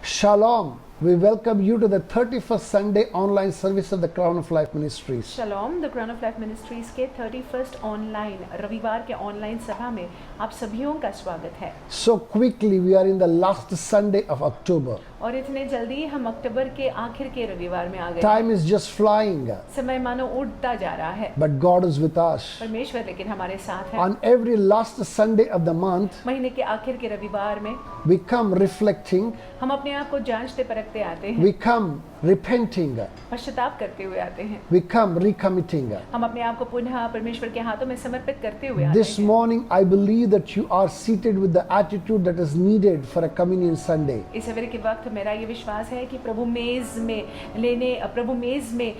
Shalom. We welcome you to the 31st Sunday online service of the Crown of Life Ministries. Shalom, the Crown of Life Ministries के 31st online रविवार के online सभा में आप सभियों का स्वागत है। So quickly, we are in the last Sunday of October. और इतने जल्दी हम अक्टूबर के आखिर के रविवार में आ गए। Time is just flying, समय मानो उड़ता जा रहा है। but God is with us. परमेश्वर लेकिन हमारे साथ है। On every last Sunday of the month, महीने के आखिर के रविवार में we come reflecting, हम अपने आप को जांचते परखते आते हैं। we come repenting, पश्चाताप करते हुए आते हैं। we come recommitting. हम अपने आप को पुनः परमेश्वर के हाथों में समर्पित करते हुए आते This हैं। morning, I believe that you are seated with the attitude that is needed for a communion Sunday. इस सवेरे के वक्त मेरा ये विश्वास है कि प्रभु मेज में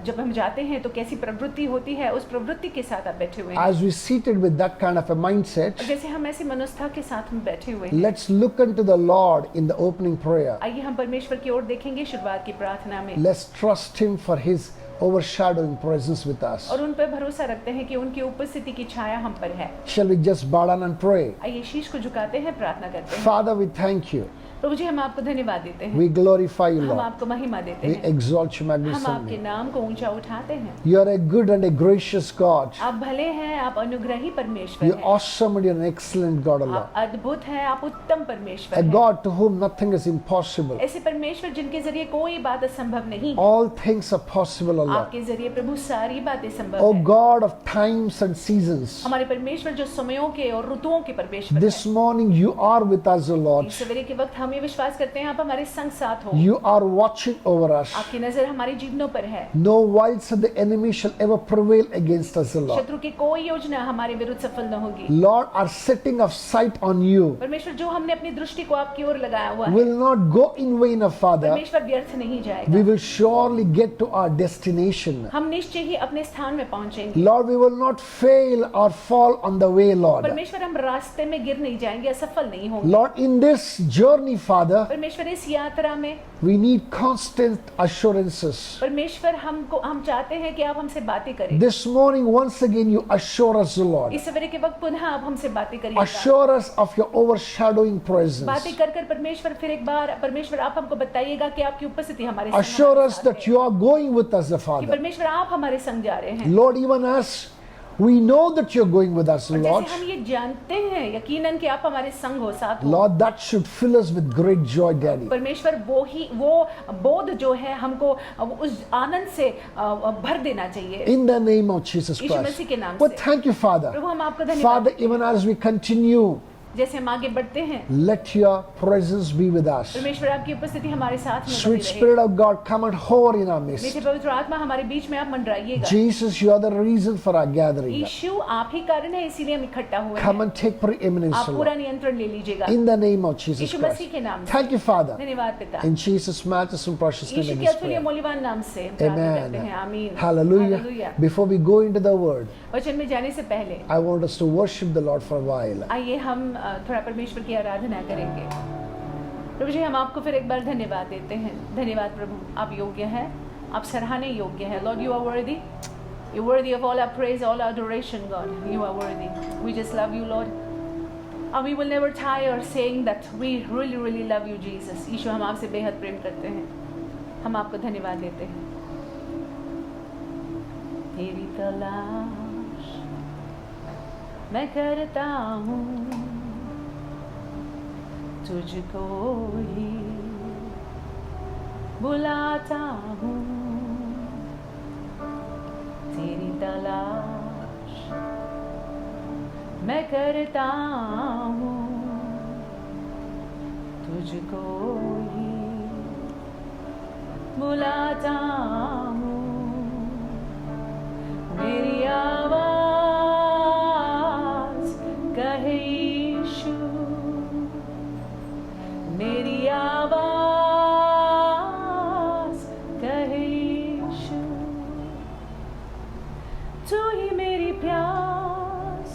जब हम जाते हैं तो कैसी प्रवृत्ति होती है, उस प्रवृत्ति के साथ आप बैठे हुए हैं। As we seated with that kind of a mindset, जैसे हम ऐसी मनोस्था के साथ में बैठे हुए हैं, let's look unto the Lord in the opening prayer. आइए हम परमेश्वर की ओर देखेंगे शुरुआत की प्रार्थना में Let's trust Him for His overshadowing presence with us. और उन पर भरोसा रखते हैं कि उनकी उपस्थिति की छाया हम पर है। Shall we just bow down and pray? आइए शीश को झुकाते हैं, प्रार्थना करते हैं। Father, we thank you. प्रभु जी हम आपको धन्यवाद देते हैं, We glorify you, हम Lord. आपको महिमा देते We हैं, exalt you, हम magnify आपके you. नाम को ऊंचा उठाते हैं। You are a good and a gracious God. आप भले हैं, आप अनुग्रही परमेश्वर You're हैं, awesome and you're an excellent God, O Lord. आप अद्भुत हैं, आप उत्तम परमेश्वर A हैं। God to whom nothing is impossible. ऐसे परमेश्वर जिनके जरिए कोई बात असंभव नहीं, All things are possible, O Lord. आपके जरिए प्रभु सारी बातें संभव O है। God of times and seasons, हमारे परमेश्वर जो समयों के और ऋतुओं के परमेश्वर हैं। this morning you are with us, O Lord. इस सवेरे के वक्त हम ये विश्वास करते हैं आप हमारे संग साथ हो। You are watching over us. आपकी नजर हमारे जीवनों पर है। No wiles of the enemy shall ever prevail against us, O Lord. शत्रु की कोई योजना हमारे विरुद्ध सफल न होगी। Lord, our setting of sight on you परमेश्वर जो हमने अपनी दृष्टि को आपकी ओर लगाया हुआ है, will not go in vain, O Father. परमेश्वर व्यर्थ नहीं We जाएगा। will surely get to our destination. हम निश्चय ही अपने स्थान में पहुंचेंगे। Lord, we will not fail or fall on the way, Lord. परमेश्वर हम रास्ते में गिर नहीं जाएंगे, असफल नहीं होंगे। Lord, in this journey, Father, परमेश्वर इस यात्रा में we need constant assurances. परमेश्वर हम चाहते हैं कि आप हमसे बातें करें। This morning, once again, you assure us, O Lord. इस सवेरे के वक्त पुनः आप हमसे बातें करिएगा। Assure us of your overshadowing presence. बातें कर कर परमेश्वर फिर एक बार परमेश्वर आप हमको बताइएगा कि आपकी उपस्थिति हमारे संग Assure हमारे us साथ that है। you are going with us, the कि Father. परमेश्वर आप हमारे संग जा रहे हैं। Lord, even us, we know that you're going with us, और Lord. जैसे हम ये जानते हैं यकीनन कि आप हमारे संग हो, साथ हो। Lord, that should fill us with great joy, Daddy. परमेश्वर वो बोध जो है हमको उस आनंद से भर देना चाहिए। In the name of Jesus Yeshu Christ. मसीह के नाम Well, से। thank you, Father. प्रभु हम आपको धन्यवाद Father, देते हैं। even as we continue, जैसे हम आगे बढ़ते हैं, let your presence be with us. परमेश्वर आपकी उपस्थिति हमारे साथ में Sweet बनी रहे। Spirit of God, come and hover in our मीठे midst. पवित्र आत्मा हमारे बीच में आप मंडराइएगा। Jesus, you are the reason for our gathering. यीशु आप ही कारण है, इसीलिए हम इकट्ठा हुए Come हैं। and take preeminence, आप Lord. पूरा नियंत्रण ले लीजिएगा। In the name of Jesus Yeshu Christ. मसीह के नाम से। Thank you, Father. धन्यवाद पिता। In Jesus' matchless and precious name, Yeshu I के just अतुल्य pray. मूल्यवान नाम से हम प्रार्थना Amen. करते हैं। आमीन। Hallelujah. Hallelujah. Before we go into the word, वचन में जाने से पहले I want us to worship the Lord for a while. आइए हम थोड़ा परमेश्वर की आराधना करेंगे। प्रभु जी हम आपको फिर एक बार धन्यवाद देते हैं। धन्यवाद प्रभु, आप योग्य हैं, आप सराहने योग्य हैं। Lord, you are worthy, you worthy of all our praise, all our adoration, God. You are worthy. We just love you, Lord. And we will never tire saying that we really, really love you, Jesus. यीशु हम आपसे बेहद प्रेम करते हैं, हम आपको धन्यवाद देते हैं। तेरी तलाश मैं करता हूँ, तुझको ही बुलाता हूँ। तेरी तलाश मैं करता हूँ, तुझको ही बुलाता हूँ। मेरी आवाज़ कहे यीशु, मेरी आवाज़ कहे यीशु। तू ही मेरी प्यास,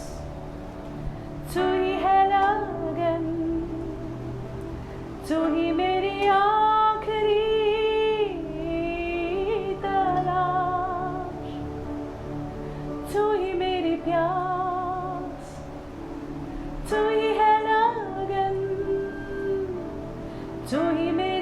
तू ही है लगन, तू ही मेरी आखिरी तलाश। तू ही मेरी प्यास, तू ही है लगन, तू ही मेरी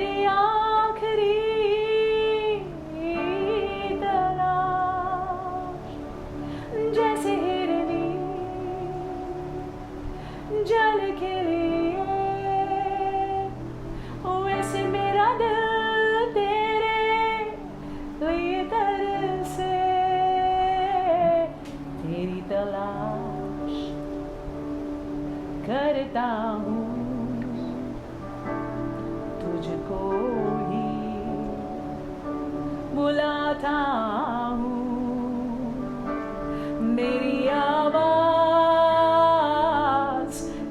तुझको ही बुलाता हूँ। मेरी आवाज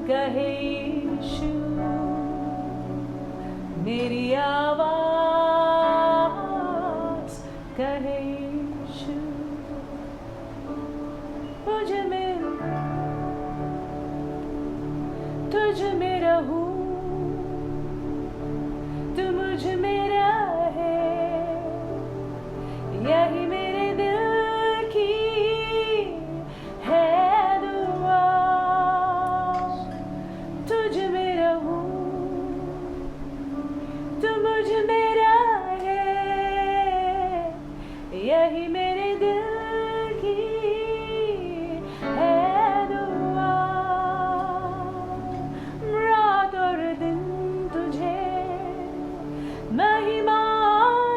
कहे यीशु, मेरी आवाज कहे यीशु। तुझ में रहूं, तू मुझ में रहे, यही मेरे दिल की है दुआ। तुझ में रहूं, तू मुझ में रहे, यही मेरे दिल की है दुआ। रात और दिन तुझे महिमा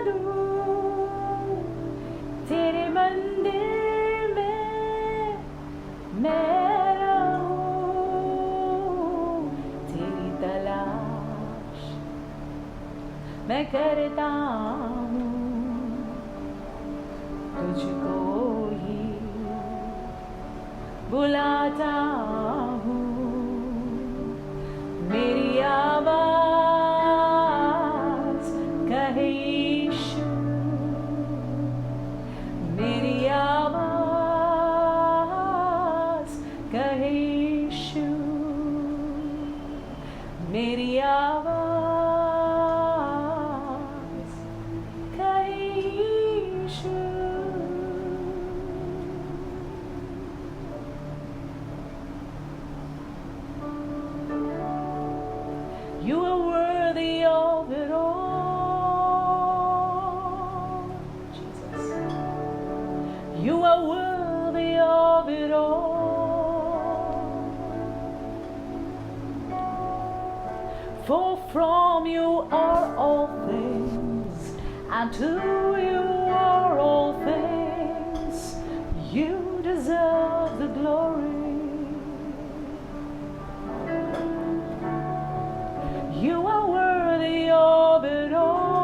दूं, तेरे मंदिर में मैं रहूं। तेरी तलाश मैं करता हूँ, तुझको ही बुलाता हूँ। मेरी आवाज कहे यीशु, मेरी आवाज कहे यीशु, मेरी आवाज कहे यीशु। You are worthy of it all, Jesus. You are worthy of it all. For from you are all things, and to you are all things. You deserve the glory. You are worthy of it all.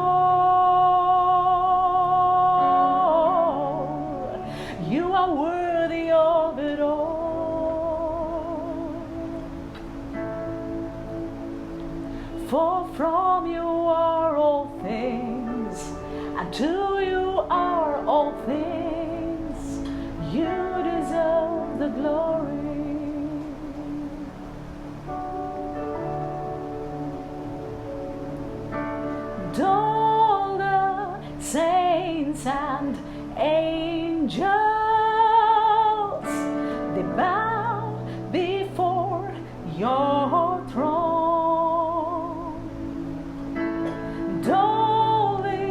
You are worthy of it all. For from you are all things, and to you are all things. You deserve the glory. All the saints and angels, they bow before your throne. All the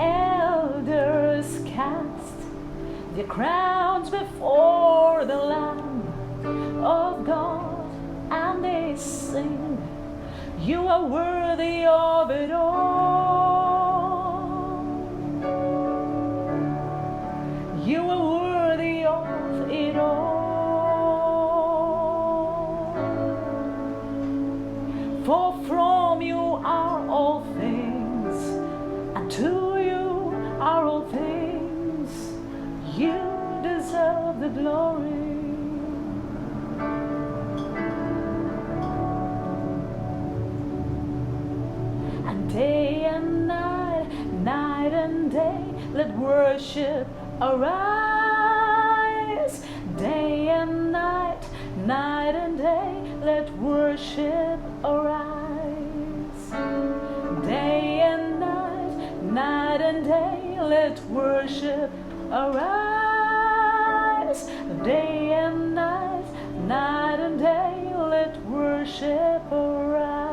elders cast their crowns before the Lamb of God, and they sing, you are worthy of it all. You are worthy of it all. For from you are all things, and to you are all things. You deserve the glory. Day and night, night and day, let worship arise. Day and night, night and day, let worship arise. Day and night, night and day, let worship arise. Day and night, night and day, let worship arise.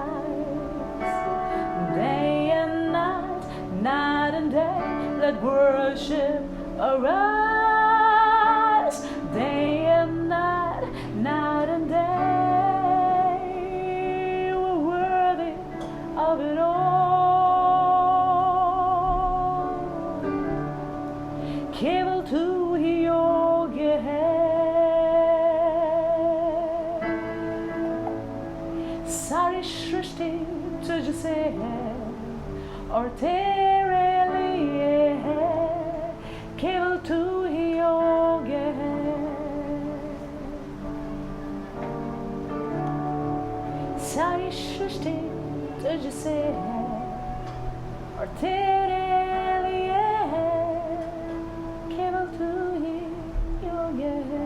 Day and night, night and day, let worship arise. Day and night, night and day, you are worthy of it all. केवल तू ही योग्य है, सारी सृष्टि तुझसे है। और तेरे लिए है, केवल तू ही योग्य है। सारी सृष्टि तुझसे है और तेरे लिए है, केवल तू ही योग्य है।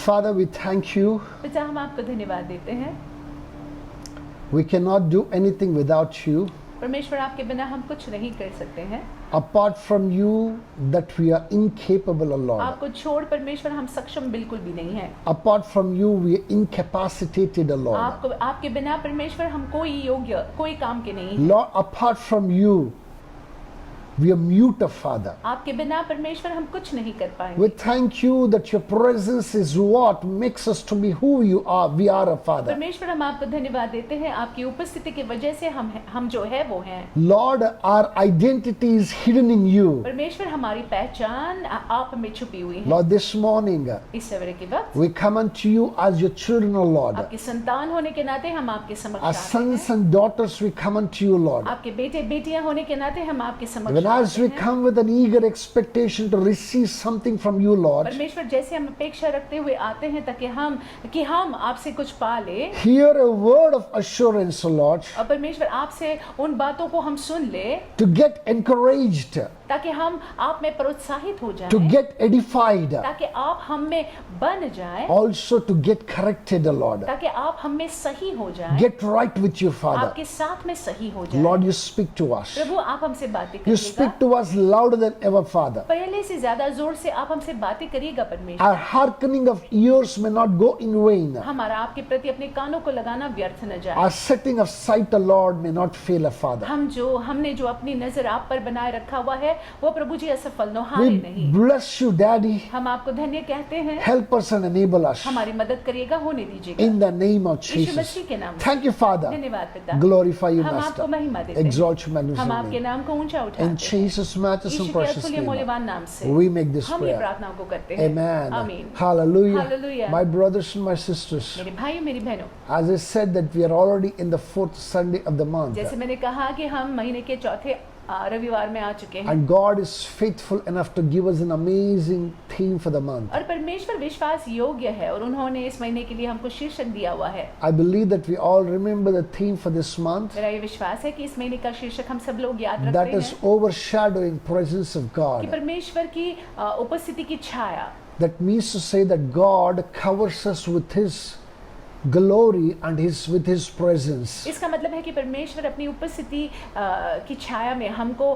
Father, we thank you. पिता, हम आपको धन्यवाद देते हैं। We cannot do anything without you. परमेश्वर, आपके बिना हम कुछ नहीं कर सकते हैं। Apart from you, that we are incapable, O Lord. आपको छोड़ परमेश्वर हम सक्षम बिल्कुल भी नहीं है। Apart from you, we are incapacitated, O Lord. आपके बिना परमेश्वर हम कोई योग्य, कोई काम के नहीं हैं। Lord, apart from you, we are mute, Father. आपके बिना परमेश्वर हम कुछ नहीं कर पाएंगे। We thank you that your presence is what makes us to be who you are. We are a Father. परमेश्वर, हम आपको धन्यवाद देते हैं, आपकी उपस्थिति की वजह से हम जो है वो हैं। Lord, our identity is hidden in you. परमेश्वर, हमारी पहचान आप में छुपी हुई है। Lord, this morning, इस सवेरे के वक्त we come unto you as your children, O Lord. आपकी संतान होने के नाते हम आपके समक्ष As आते sons हैं। and daughters, we come unto you, Lord. आपके बेटे बेटियां होने के नाते हम आपके समक्ष Even as आते we हैं। come with an eager expectation to receive something from you, Lord, परमेश्वर, जैसे हम अपेक्षा रखते हुए आते हैं ताकि हम आपसे कुछ पा ले, hear a word of assurance, O Lord, और परमेश्वर आपसे उन बातों को हम सुन ले to get encouraged, ताकि हम आप में प्रोत्साहित हो जाएं, to get edified, ताकि आप हम में बन जाएं, also to get corrected, O Lord. ताकि आप हम में सही हो जाएं, Get right with you, Father. आपके साथ में सही हो जाएं। Lord, you speak to us. प्रभु, आप हमसे बातें You करिएगा, speak to us louder than ever, Father. पहले से ज्यादा जोर से आप हमसे बातें करिएगा परमेश्वर। Our hearkening of ears may not go in vain. हमारा आपके प्रति अपने कानों को लगाना व्यर्थ न जाए। Our setting of sight, O Lord, may not fail, Father. हमने जो अपनी नजर आप पर बनाए रखा हुआ है वो प्रभु जी असफल न हारे We नहीं। bless you, Daddy. हम आपको धन्य कहते हैं, Help us and enable us. हमारी मदद करिएगा, होने दीजिएगा। In the name of Yeshu Jesus. मसीह के नाम से Thank you, Father. धन्यवाद पिता। Glorify you, हम Master. आपको महिमा देते हैं, Exalt you, हम magnify आपके you. नाम को ऊंचा In उठाते हैं। Jesus' matchless यीशु and के precious अतुल्य name, मूल्यवान नाम से we make this हम ये prayer. प्रार्थना को करते हैं। Amen. आमीन। Hallelujah. Hallelujah. My brothers and my sisters, मेरे भाई मेरी बहनों, as I said that we are already in the 4th Sunday of the month. जैसे मैंने कहा कि हम महीने के चौथे रविवार में आ चुके हैं, And God is faithful enough to give us an amazing theme for the month. और परमेश्वर विश्वास योग्य है और उन्होंने इस महीने के लिए हमको शीर्षक दिया हुआ है। I believe that we all remember the theme for this month. मेरा ये विश्वास है कि इस महीने का शीर्षक हम सब लोग याद That रखते is हैं overshadowing presence of कि God. परमेश्वर की उपस्थिति की छाया। That means to say that God covers us with His glory and with His presence. इसका मतलब है कि परमेश्वर अपनी उपस्थिति की छाया में हमको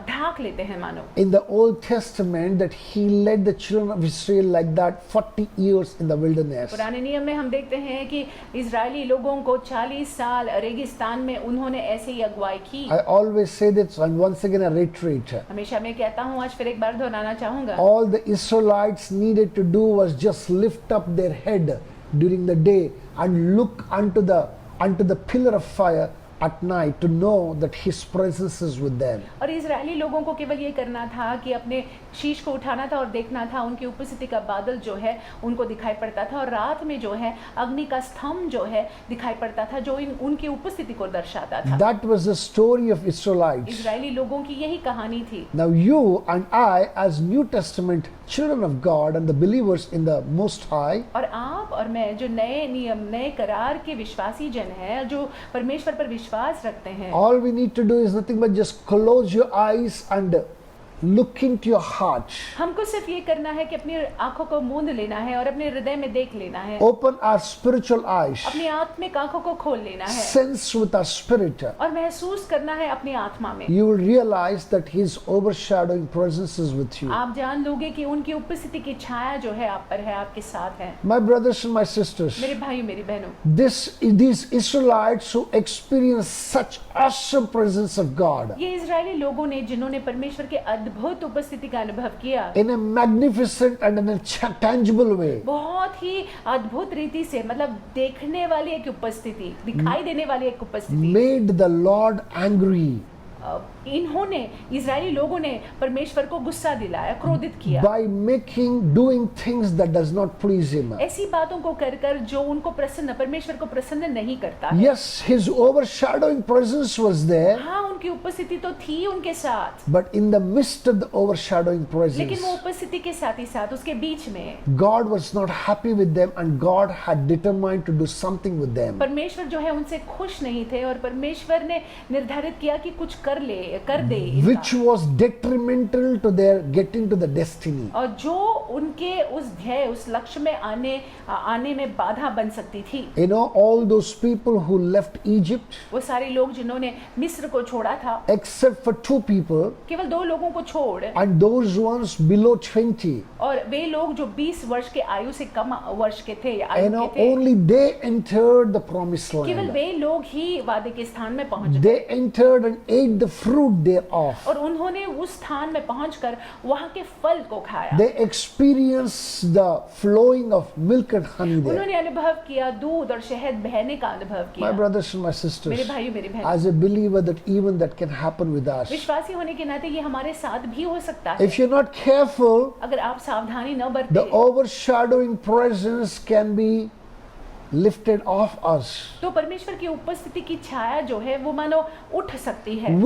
ढाक लेते हैं मानो। In the Old Testament, that He led the children of Israel like that 40 years in the wilderness. पुराने नियम में हम देखते हैं कि इजरायली लोगों को 40 साल रेगिस्तान में उन्होंने ऐसे ही अगुवाई की। I always say this, and once again I reiterate. हमेशा मैं कहता हूँ, आज फिर एक बार दोहराना चाहूंगा। All the Israelites needed to do was just lift up their head during the day and look unto the pillar of fire at night to know that His presence is with them. और Israeli लोगों को केवल ये करना था कि अपने शीश को उठाना था और देखना था, उनकी उपस्थिति का बादल जो है उनको दिखाई पड़ता था, और रात में जो है अग्नि का स्तंभ जो है दिखाई पड़ता था जो उनकी उपस्थिति को दर्शाता था। That was the story of Israelites. Israeli लोगों की यही कहानी थी। Now you and I, as New Testament children of God and the believers in the Most High, और आप और मैं जो नए नियम नए करार के विश्वासी जन हैं, जो परमेश्वर पर विश्वास रखते हैं, all we need to do is nothing but just close your eyes and look into your heart. हमको सिर्फ ये करना है कि अपनी आंखों को मूंद लेना है और अपने हृदय में देख लेना है, Open our spiritual eyes. अपनी आत्मिक आंखों को खोल लेना है Sense with our spirit. और महसूस करना है अपनी आत्मा में। You will realize that His overshadowing presence is with you. आप जान लोगे कि उनकी उपस्थिति की छाया जो है आप पर है, आपके साथ है। My brothers and my sisters, मेरे भाई मेरी बहनों, these Israelites who experienced such awesome presence of God ये इजरायली लोगों ने जिन्होंने परमेश्वर के अद्भुत उपस्थिति का अनुभव किया, in a magnificent and in a tangible way, बहुत ही अद्भुत रीति से, मतलब देखने वाली एक उपस्थिति, दिखाई देने वाली एक उपस्थिति, made the Lord angry. इन्होंने इजरायली लोगों ने परमेश्वर को गुस्सा दिलाया, क्रोधित किया by doing things that does not please him. ऐसी बातों को कर कर जो उनको परमेश्वर को प्रसन्न नहीं करता है। Yes, his overshadowing presence was there, हाँ, उनकी उपस्थिति तो थी उनके साथ, but in the midst of the overshadowing presence, लेकिन वो उपस्थिति के साथ ही साथ उसके बीच में God was not happy with them, and God had determined to do something with them. परमेश्वर जो है उनसे खुश नहीं थे और परमेश्वर ने निर्धारित किया कि कुछ कर दे इनका। Which was detrimental to their getting to the destiny. और जो उनके उस ध्येय, उस लक्ष्य में आने में बाधा बन सकती थी। You know, all those people who left Egypt, वो सारे लोग जिन्होंने मिस्र को छोड़ा था, except for 2 people, केवल 2 लोगों को छोड़, and those ones below 20, और वे लोग जो 20 वर्ष के आयु से कम वर्ष के थे, you आयु know, के थे, only they entered the promised केवल land. वे लोग ही वादे के स्थान में पहुंच गए They entered and ate the fruit thereof. और उन्होंने उस स्थान में पहुंचकर वहां के फल को खाया। They experienced the flowing of milk and honey there. उन्होंने अनुभव किया, दूध और शहद बहने का अनुभव My किया। brothers and my मेरे sisters, भाइयों, मेरी बहन, as a believer, that even that can happen with us. विश्वासी होने के नाते ये हमारे साथ भी हो सकता है। If you're not careful, अगर आप सावधानी न the बरते overshadowing presence can be lifted off us. तो परमेश्वर की उपस्थिति की छाया जो है वो मानो उठ सकती है।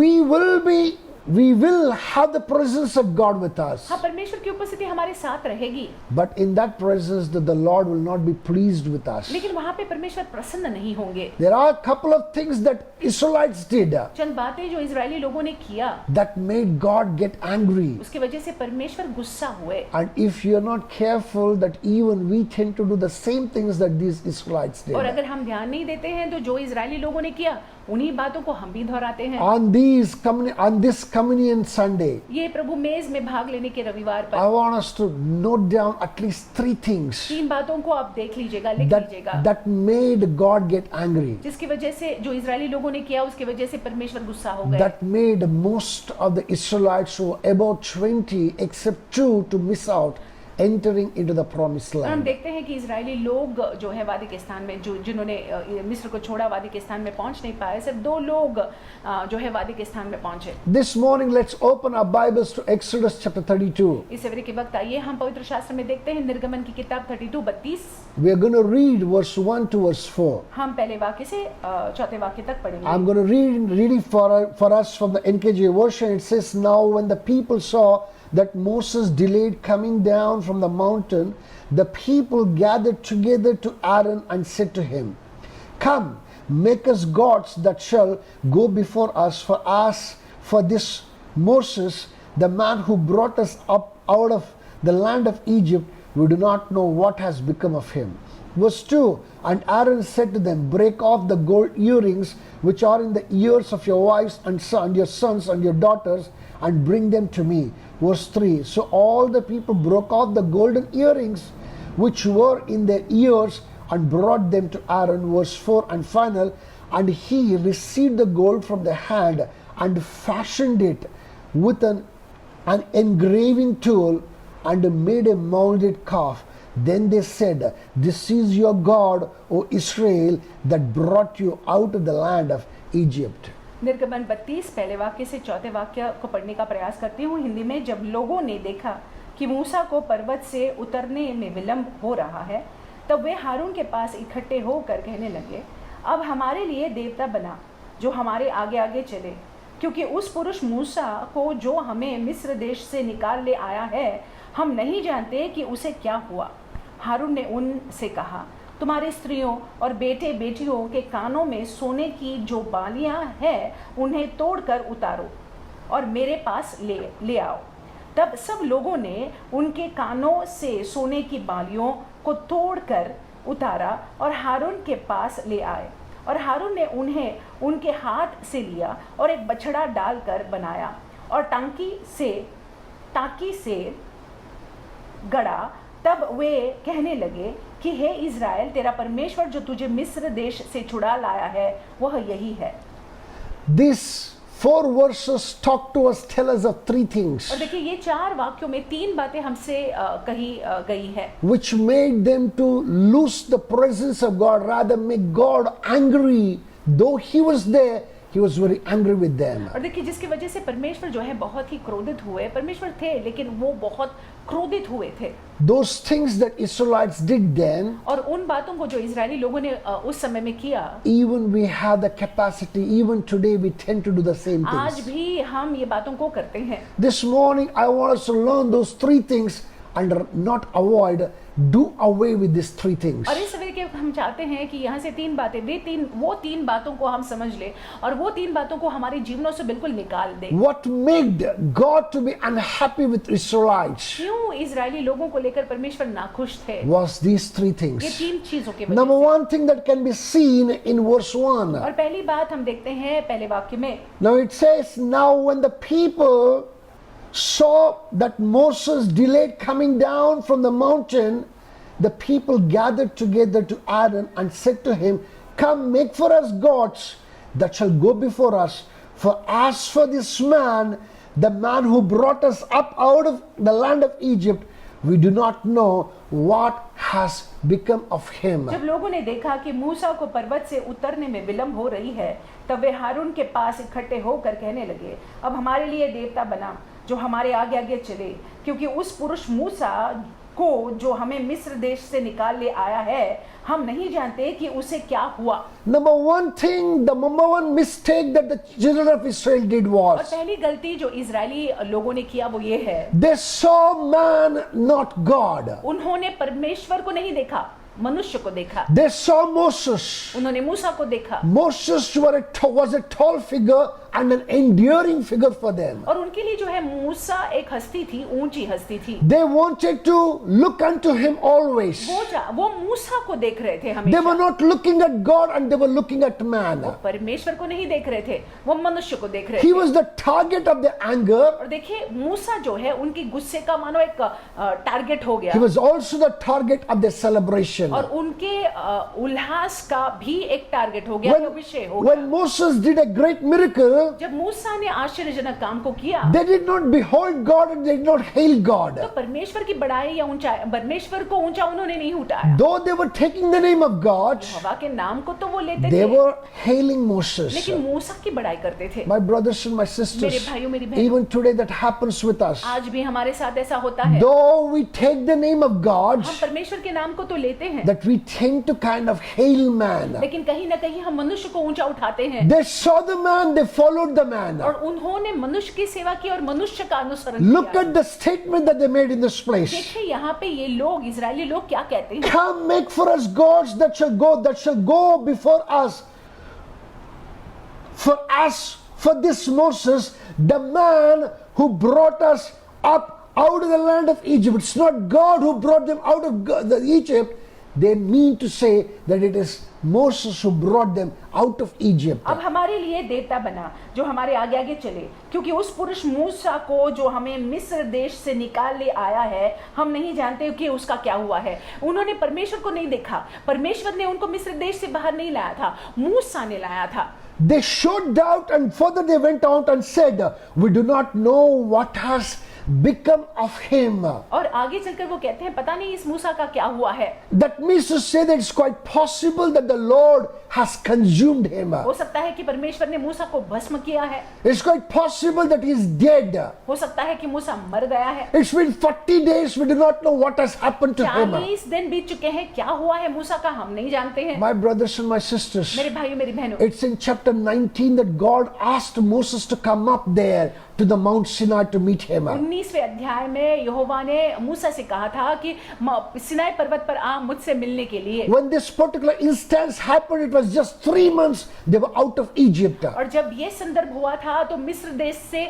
We will have the presence of God with us. हाँ, परमेश्वर की उपस्थिति हमारे साथ रहेगी, But in that presence, the Lord will not be pleased with us. लेकिन वहाँ पे परमेश्वर प्रसन्न नहीं होंगे। There are a couple of things that Israelites did चंद बातें जो इजरायली लोगों ने किया, that made God get angry. उसकी वजह से परमेश्वर गुस्सा हुए। And if you're not careful, that even we tend to do the same things that these Israelites और did. अगर हम ध्यान नहीं देते हैं तो जो इजरायली लोगों ने किया उन्हीं बातों को हम भी दोहराते हैं। On this communion Sunday, ये प्रभु मेज में भाग लेने के रविवार I पर want us to note down at least 3 things 3 बातों को आप देख लीजिएगा, लिख लीजिएगा, that made God get angry. जिसकी वजह से जो इजरायली लोगों ने किया उसकी वजह से परमेश्वर गुस्सा हो गए। That made most of the Israelites, who were about 20 except 2, to miss out entering into the promised और हम land. देखते हैं कि इजरायली लोग जो है वादे के स्थान में, जिन्होंने मिस्र को छोड़ा, वादे के स्थान में पहुंच नहीं पाए। सिर्फ 2 लोग जो है वादे के स्थान में पहुंचे। This morning, let's open our Bibles to Exodus chapter 32. इस सवेरे के वक्त आइए हम पवित्र शास्त्र में देखते हैं निर्गमन की किताब 32:32। We are going to read verse 1 to verse 4. हम पहले वाक्य से 4थे वाक्य तक पढ़ेंगे। I'm going to read it for us from the NKJ version. It says, "Now when the people saw that Moses delayed coming down from the mountain, the people gathered together to Aaron and said to him, 'Come, make us gods that shall go before us. For this Moses, the man who brought us up out of the land of Egypt, we do not know what has become of him.'" Verse 2, "And Aaron said to them, 'Break off the gold earrings which are in the ears of your wives and your sons and your daughters, and bring them to me.'" Verse 3, "So all the people broke off the golden earrings which were in their ears and brought them to Aaron." Verse 4 and final, "And he received the gold from the hand and fashioned it with an engraving tool and made a molded calf. Then they said, 'This is your God, O Israel, that brought you out of the land of Egypt.'" निर्गमन 32 पहले वाक्य से 4थे वाक्य को पढ़ने का प्रयास करती हूँ हिंदी में। जब लोगों ने देखा कि मूसा को पर्वत से उतरने में विलंब हो रहा है, तब वे हारून के पास इकट्ठे होकर कहने लगे, "अब हमारे लिए देवता बना जो हमारे आगे आगे चले, क्योंकि उस पुरुष मूसा को जो हमें मिस्र देश से निकाल ले आया है, हम नहीं जानते कि उसे क्या हुआ." हारून ने उनसे कहा, "तुम्हारी स्त्रियों और बेटे बेटियों के कानों में सोने की जो बालियां हैं उन्हें तोड़कर उतारो और मेरे पास ले आओ।" तब सब लोगों ने उनके कानों से सोने की बालियों को तोड़कर उतारा और हारून के पास ले आए, और हारून ने उन्हें उनके हाथ से लिया और एक बछड़ा डालकर बनाया और टांकी से गड़ा। तब वे कहने लगे कि हे इज़राइल, तेरा परमेश्वर जो तुझे मिस्र देश से छुड़ा लाया है वह यही है। These 4 verses talk to us, tell us of 3 things और देखिए ये 4 वाक्यों में 3 बातें हमसे कही गई है, which made them to lose the presence of God, rather make God angry. Though he was there, he was very angry with them. और देखिए जिसकी वजह से परमेश्वर जो है बहुत ही क्रोधित हुए। परमेश्वर थे लेकिन वो बहुत क्रोधित हुए थे। Those things that Israelites did then, और उन बातों को जो इजरायली लोगों ने उस समय में किया, even we have the capacity, even today we tend to do the same आज things. भी हम ये बातों को करते हैं। This morning I want us to learn those three things and not avoid, do away with these three things. और इस सवेरे के हम चाहते हैं कि यहाँ से तीन बातें, वो तीन बातों को हम समझ लें और वो तीन बातों को हमारे जीवनों से बिल्कुल निकाल दें। What made God to be unhappy with Israelites क्यों इजरायली लोगों को लेकर परमेश्वर नाखुश थे? was these three ये things. तीन चीजों के Number वजह से। one thing that can be seen in verse 1. और पहली बात हम देखते हैं पहले वाक्य में। Now it says, now when the people saw that Moses delayed coming down from the mountain, the people gathered together to Aaron and said to him, come, make for us gods that shall go before us. For as for this man, the man who brought us up out of the land of Egypt, we do not know what has become of him. जब लोगों ने देखा कि मूसा को पर्वत से उतरने में विलंब हो रही है, तब वे हारून के पास इकट्ठे होकर कहने लगे, अब हमारे लिए देवता बना जो हमारे आगे आगे चले, क्योंकि उस पुरुष मूसा को जो हमें मिस्र देश से निकाल ले आया है, हम नहीं जानते कि उसे क्या हुआ। Number one mistake that the children of Israel did और was, पहली गलती जो इजरायली लोगों ने किया वो ये है, they saw man, not God. उन्होंने परमेश्वर को नहीं देखा, मनुष्य को देखा। They saw Moses. उन्होंने मूसा को देखा Moses was a tall figure and an enduring figure for them. और उनके लिए जो है मूसा एक हस्ती थी, ऊंची हस्ती थी। They wanted to look unto him always. वो मूसा को देख रहे थे They हमेशा। were not looking at God and they were looking at man. वो परमेश्वर को नहीं देख रहे थे, वो मनुष्य को देख रहे He थे। was the target of their anger. और देखिए मूसा जो है उनकी गुस्से का मानो एक टारगेट हो गया He was also the target of their celebration. और उनके उल्लास का भी एक टारगेट हो गया, विषय हो When गया। Moses did a great miracle, जब मूसा ने आश्चर्यजनक काम को किया, they did not behold God and they did not hail God. तो परमेश्वर की बड़ाई या ऊंचाई, परमेश्वर को ऊंचा उन्होंने नहीं उठाया। Though they were taking the name of God, हवा के नाम को तो वो लेते they थे, were hailing Moses. लेकिन मूसा की बड़ाई करते थे। My brothers and my मेरे sisters, भाइयों मेरी बहनों, even today that happens with us. आज भी हमारे साथ ऐसा होता है। Though we take the name of God, हम परमेश्वर के नाम को तो लेते हैं, that we tend to kind of hail man. लेकिन कहीं ना कहीं हम मनुष्य को ऊंचा उठाते हैं। They saw the man, they followed the man. और उन्होंने मनुष्य की सेवा की और मनुष्य का अनुसरण Look किया। at the statement that they made in this place. देखिए यहाँ पे ये लोग, इजरायली लोग क्या कहते हैं? Come, make for us gods that shall go before us. For as for this Moses, the man who brought us up out of the land of Egypt, it's not God who brought them out of Egypt. They mean to say that it is Moses who brought them out of Egypt. अब हमारे लिए देवता बना जो हमारे आगे आगे चले, क्योंकि उस पुरुष मूसा को जो हमें मिस्र देश से निकाल ले आया है, हम नहीं जानते कि उसका क्या हुआ है। उन्होंने परमेश्वर को नहीं देखा, परमेश्वर ने उनको मिस्र देश से बाहर नहीं लाया था, मूसा ने लाया था। They showed doubt and further they went out and said, we do not know what has become of him. और आगे चलकर वो कहते हैं पता नहीं इस मूसा का क्या हुआ है। That means to say that it's quite possible that the Lord has consumed him. हो सकता है कि परमेश्वर ने मूसा को भस्म किया है, It's quite possible that he is dead. हो सकता है कि मूसा मर गया है। It's been 40 days, we do not know what has happened to him. 40 दिन बीत चुके हैं, क्या हुआ है मूसा का हम नहीं जानते हैं। My brothers and my sisters, मेरे भाइयों मेरी बहनों, it's in chapter 19 that God asked Moses to come up there to the Mount Sinai to meet him. 19वें अध्याय में यहोवा ने मूसा से कहा था कि सिनाई पर्वत पर आ मुझसे मिलने के लिए। When this particular instance happened, it was just 3 months they were out of Egypt. और जब ये संदर्भ हुआ था तो मिस्र देश से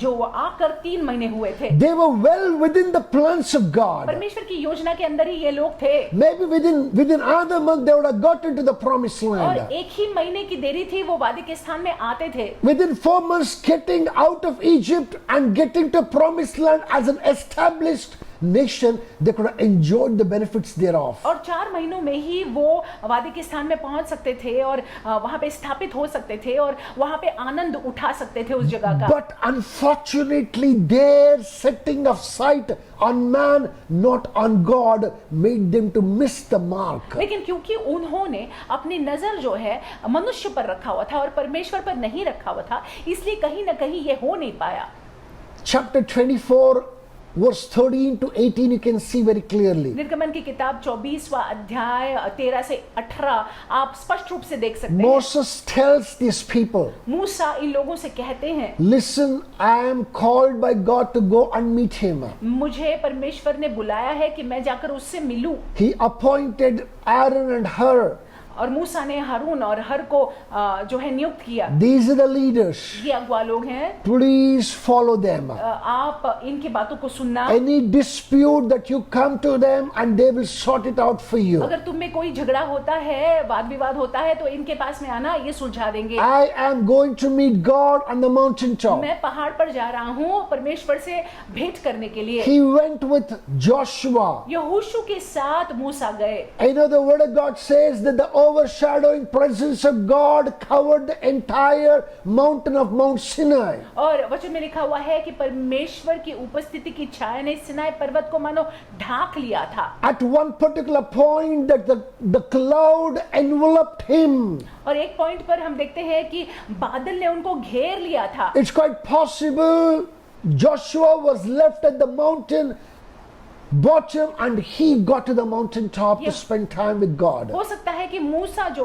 जो आकर 3 महीने हुए थे। They were well within the plans of God. परमेश्वर की योजना के अंदर ही ये लोग थे। Maybe within another month they would have gotten to the promised और land. एक ही महीने की देरी थी, वो वादे के स्थान में आते थे। Within 4 months getting out of Egypt and getting to promised land as an established nation, they could have enjoyed the benefits thereof. और 4 महीनों में ही वो वादे के स्थान में पहुंच सकते थे और वहां पे स्थापित हो सकते थे और वहां पे आनंद उठा सकते थे उस जगह का। But unfortunately, their setting of sight on man, not on God, made them to miss the mark. लेकिन क्योंकि उन्होंने अपनी नजर जो है मनुष्य पर रखा हुआ था और परमेश्वर पर नहीं रखा हुआ था, इसलिए कहीं ना कहीं ये हो नहीं पाया। Chapter 24, verse 13 to 18, you can see very clearly. निर्गमन की किताब 24वां अध्याय 13 से 18 आप स्पष्ट रूप से देख सकते हैं। Moses tells these people, मूसा इन लोगों से कहते हैं, listen, I am called by God to go and meet him. मुझे परमेश्वर ने बुलाया है कि मैं जाकर उससे मिलूं। He appointed Aaron and Hur. और मूसा ने हारून और हर को जो है नियुक्त किया। These are the leaders. ये अगुवा लोग हैं, Please follow them. आप इनकी बातों को सुनना। Any dispute that you come to them and they will sort it out for you. अगर तुम में कोई झगड़ा होता है, वाद विवाद होता है, तो इनके पास में आना, ये सुलझा देंगे। I am going to meet God on the mountain top. मैं पहाड़ पर जा रहा हूँ परमेश्वर से भेंट करने के लिए। He went with Joshua. यहोशू के साथ मूसा गए। You know, the word of God says that the overshadowing presence of God covered the entire mountain of Mount Sinai. और वचन में लिखा हुआ है कि परमेश्वर की उपस्थिति की छाया ने सिनाई पर्वत को मानो ढांक लिया था। At one particular point that the cloud enveloped him. और एक पॉइंट पर हम देखते हैं कि बादल ने उनको घेर लिया था। It's quite possible Joshua was left at the mountain bottom and he got to the mountain top to spend time with God. हो सकता है कि मूसा जो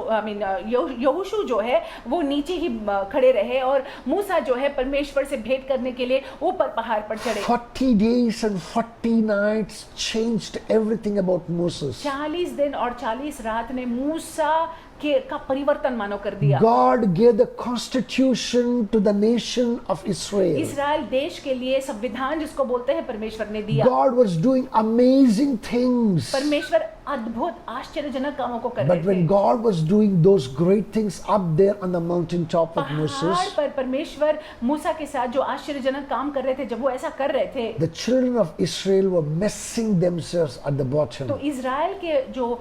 यहोशू जो है वो नीचे ही खड़े रहे और मूसा जो है परमेश्वर से भेंट करने के लिए ऊपर पहाड़ पर चढ़े। 40 days and 40 nights changed everything about Moses. 40 दिन और 40 रात ने मूसा का परिवर्तन मानो कर दिया। God gave the constitution to the nation of Israel. इस्राएल देश के लिए संविधान जिसको बोलते हैं परमेश्वर ने दिया। God was doing amazing things. परमेश्वर अद्भुत आश्चर्यजनक कामों को कर रहे But थे। when God was doing those great things up there on the mountain top of पहाड़ Moses, पर परमेश्वर मूसा के साथ जो आश्चर्यजनक काम कर रहे थे, जब वो ऐसा कर रहे थे, the children of Israel were messing themselves at the bottom. तो इजराइल के जो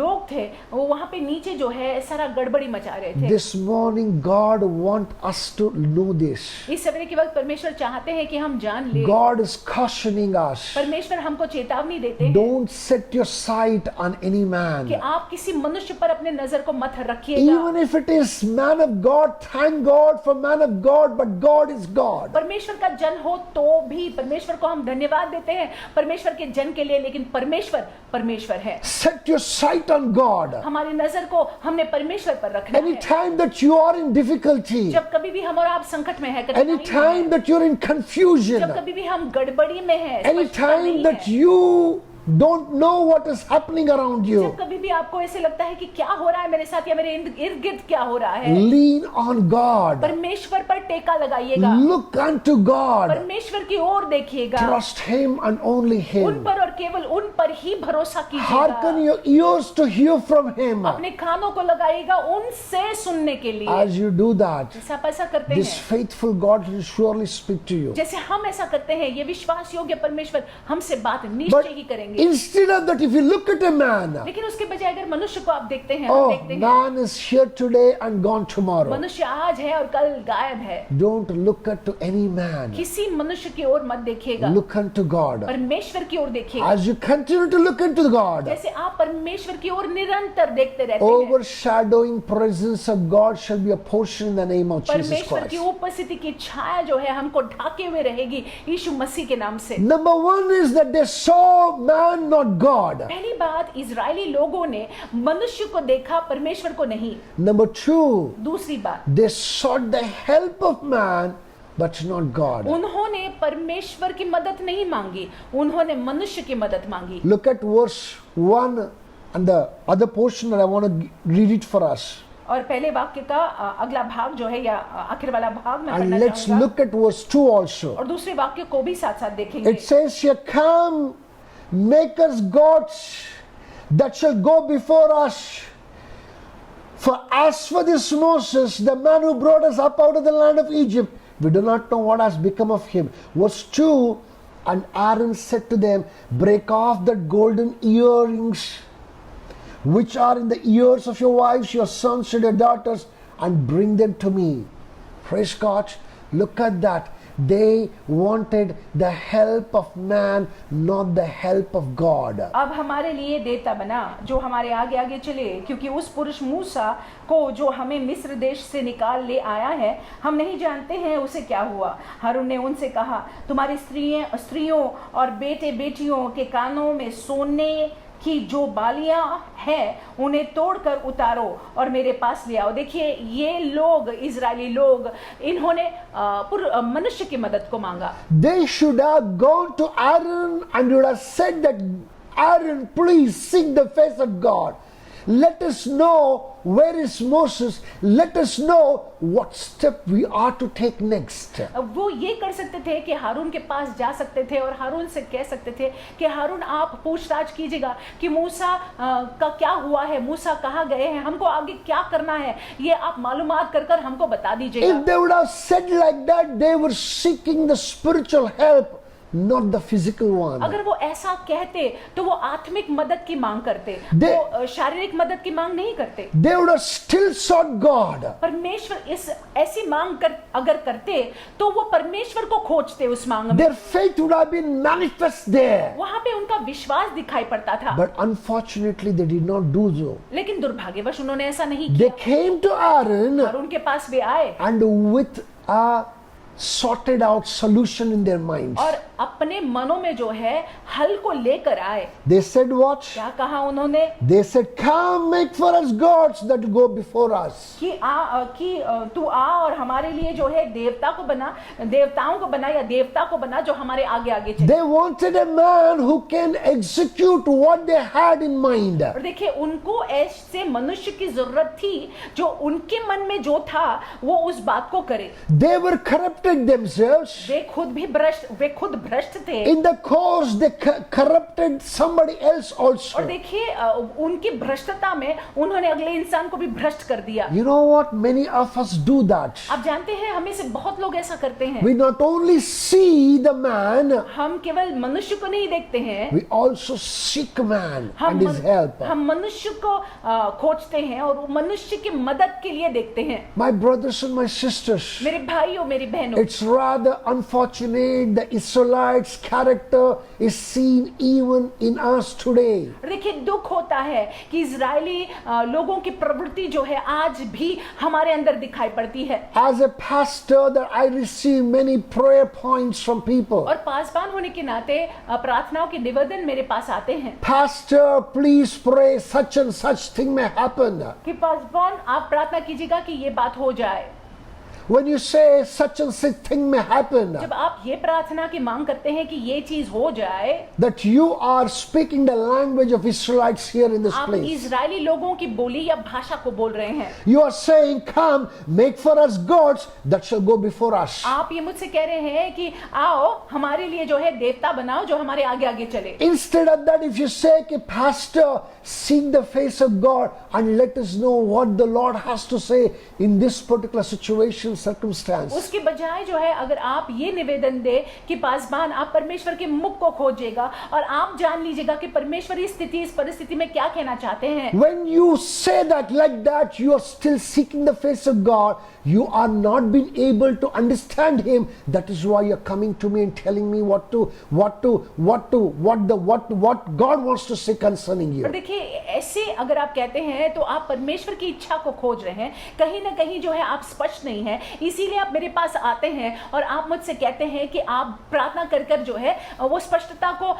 लोग थे वो वहां पे नीचे जो है सारा गड़बड़ी मचा रहे थे। This morning God wants us to know this. इस सवेरे के वक्त परमेश्वर चाहते हैं कि हम जान ले। God is cautioning us. परमेश्वर हमको चेतावनी देते हैं Don't set your sight on any कि man. आप किसी मनुष्य पर अपने नजर को मत रखिएगा। Even if it is man of God, thank God for man of God, but God is God. परमेश्वर का जन हो तो भी परमेश्वर को हम धन्यवाद देते हैं परमेश्वर के जन के लिए, लेकिन परमेश्वर परमेश्वर है। Set your sight on God. हमारी नजर को हमने परमेश्वर पर रखना है। Anytime that you are in difficulty, जब कभी भी हम और आप संकट में है, कठिनाई में anytime है, that you're in confusion, जब कभी भी हम गड़बड़ी में है, स्पष्टता anytime नहीं that है, you don't know what is happening around you, जब कभी भी आपको ऐसे लगता है कि क्या हो रहा है मेरे साथ या मेरे इर्द गिर्द क्या हो रहा है, lean on God. परमेश्वर पर टेका लगाइएगा, Look unto God. परमेश्वर की ओर देखिएगा, Trust Him and only उन Him. पर और केवल उन पर ही भरोसा Hearken कीजिएगा, your ears to hear from Him. अपने कानों को लगाइएगा उनसे सुनने के लिए। As you do that, जैसे आप ऐसा करते this हैं, faithful God will surely speak to you. जैसे हम ऐसा करते हैं, ये विश्वास योग्य परमेश्वर हमसे बात But निश्चय ही करेंगे। instead of that, if you look at a man, लेकिन उसके बजाय अगर मनुष्य को आप देखते हैं, हम oh, देखते हैं man is here today and gone tomorrow. मनुष्य आज है और कल गायब है। Don't look at to any man. किसी मनुष्य की ओर मत देखिएगा, Look unto God. परमेश्वर की ओर देखिएगा। As you continue to look into God, जैसे आप परमेश्वर की ओर निरंतर देखते रहते हैं, overshadowing presence of God shall be a portion in the name of Jesus परमेश्वर की Christ. उपस्थिति की छाया जो है हमको ढाके हुए रहेगी यीशु मसीह के नाम से। Number one is that they saw man, not God. पहली बात, इजरायली लोगों ने मनुष्य को देखा, परमेश्वर को नहीं। Number two, दूसरी बात, they sought the help of man, but not God. उन्होंने परमेश्वर की मदद नहीं मांगी, उन्होंने मनुष्य की मदद मांगी। Look at verse 1 and the other portion that I want to read it for us. और पहले वाक्य का अगला भाग जो है या आखिर वाला भाग मैं And पढ़ना let's चाहूंगा, look at verse 2 also. और दूसरे वाक्य को भी साथ साथ देखेंगे। It says here, come, make us gods that shall go before us. For as for this Moses, the man who brought us up out of the land of Egypt, we do not know what has become of him. Verse 2, And Aaron said to them, break off the golden earrings which are in the ears of your wives, your sons and your daughters, and bring them to me. Praise God. Look at that. They wanted the help of man, not the help of God. अब हमारे लिए देवता बना जो हमारे आगे आगे चले, क्योंकि उस पुरुष मूसा को जो हमें मिस्र देश से निकाल ले आया है, हम नहीं जानते हैं उसे क्या हुआ। हारून ने उनसे कहा, तुम्हारी स्त्रियों और बेटे बेटियों के कानों में सोने कि जो बालियां हैं उन्हें तोड़कर उतारो और मेरे पास ले आओ। देखिए, ये लोग, इजरायली लोग, इन्होंने मनुष्य की मदद को मांगा। They should have gone to Aaron and would have said that, Aaron, please seek the face of God. Let us know where is Moses. Let us know what step we are to take next. वो ये कर सकते थे कि हारून के पास जा सकते थे और हारून से कह सकते थे कि हारून आप पूछताछ कीजिएगा कि मूसा का क्या हुआ है, मूसा कहाँ गए हैं, हमको आगे क्या करना है, ये आप मालूमात कर कर हमको बता दीजिएगा। If they would have said like that, they were seeking the spiritual help, not the physical one. अगर वो ऐसा कहते तो वो आत्मिक मदद की मांग करते, वो शारीरिक मदद की मांग नहीं करते। They would have still sought God. परमेश्वर इस ऐसी मांग अगर करते तो वो परमेश्वर को खोजते उस मांग में। Their faith would have been manifest there. वहां पे उनका विश्वास दिखाई पड़ता था। But unfortunately they did not do so. लेकिन दुर्भाग्यवश उन्होंने ऐसा नहीं They किया। came to Aaron और उनके पास वे आए and with a sorted out solution in their minds. और अपने मनों में जो है हल को लेकर आए। They said what? क्या कहा उन्होंने? They said, come make for us gods that go before us. कि तू आ और हमारे लिए जो है देवताओं को बना या देवता को बना जो हमारे आगे आगे चले। They wanted a man who can execute what they had in mind. और देखिए, उनको ऐसे मनुष्य की जरूरत थी जो उनके मन में जो था वो उस बात को करे। They were corrupted themselves. वे खुद भ्रष्ट थे। In the course they corrupted somebody else also. और देखिए, उनकी भ्रष्टता में उन्होंने अगले इंसान को भी भ्रष्ट कर दिया। You know what? Many of us do that. आप जानते हैं, हमें से बहुत लोग ऐसा करते हैं। We not only see the man, हम केवल मनुष्य को नहीं देखते हैं, we also seek man and his help. हम मनुष्य को खोजते हैं और मनुष्य की मदद के लिए देखते हैं। My brothers and my sisters, मेरे भाइयों, मेरी बहनों, it's rather unfortunate the Israelites' character is seen even in us today. देखिए, दुख होता है कि इजरायली लोगों की प्रवृत्ति जो है आज भी हमारे अंदर दिखाई पड़ती है। As a pastor, that I receive many prayer points from people. और पासवान होने के नाते प्रार्थनाओं के निवेदन मेरे पास आते हैं। Pastor, please pray such and such thing may happen. कि पासवान आप प्रार्थना कीजिएगा कि ये बात हो जाए। When you say such and such thing may happen, जब आप ये प्रार्थना की मांग करते हैं कि ये चीज हो जाए, that you are speaking the language of Israelites here in this आप place. इजरायली लोगों की बोली या भाषा को बोल रहे हैं। You are saying, come, make for us gods that shall go before us. आप ये मुझसे कह रहे हैं कि आओ हमारे लिए जो है देवता बनाओ जो हमारे आगे आगे चले। Instead of that, if you say, Pastor, seek the face of God and let us know what the Lord has to say in this particular situation, circumstance. उसके बजाय जो है, अगर आप ये निवेदन दे कि पासवान आप परमेश्वर के मुख को खोजिएगा और आप जान लीजिएगा कि परमेश्वर इस परिस्थिति में क्या कहना चाहते हैं। When you say that like that, you are still seeking the face of God. You are not being able to understand Him. That is why you're coming to me and telling me what God wants to say concerning you. और देखिए, ऐसे अगर आप कहते हैं तो आप परमेश्वर की इच्छा को खोज रहे हैं। कहीं ना कहीं जो है आप स्पष्ट नहीं है, इसीलिए आप मेरे पास आते हैं और आप मुझसे कहते हैं कि आप प्रार्थना कर कर जो है वो स्पष्टता को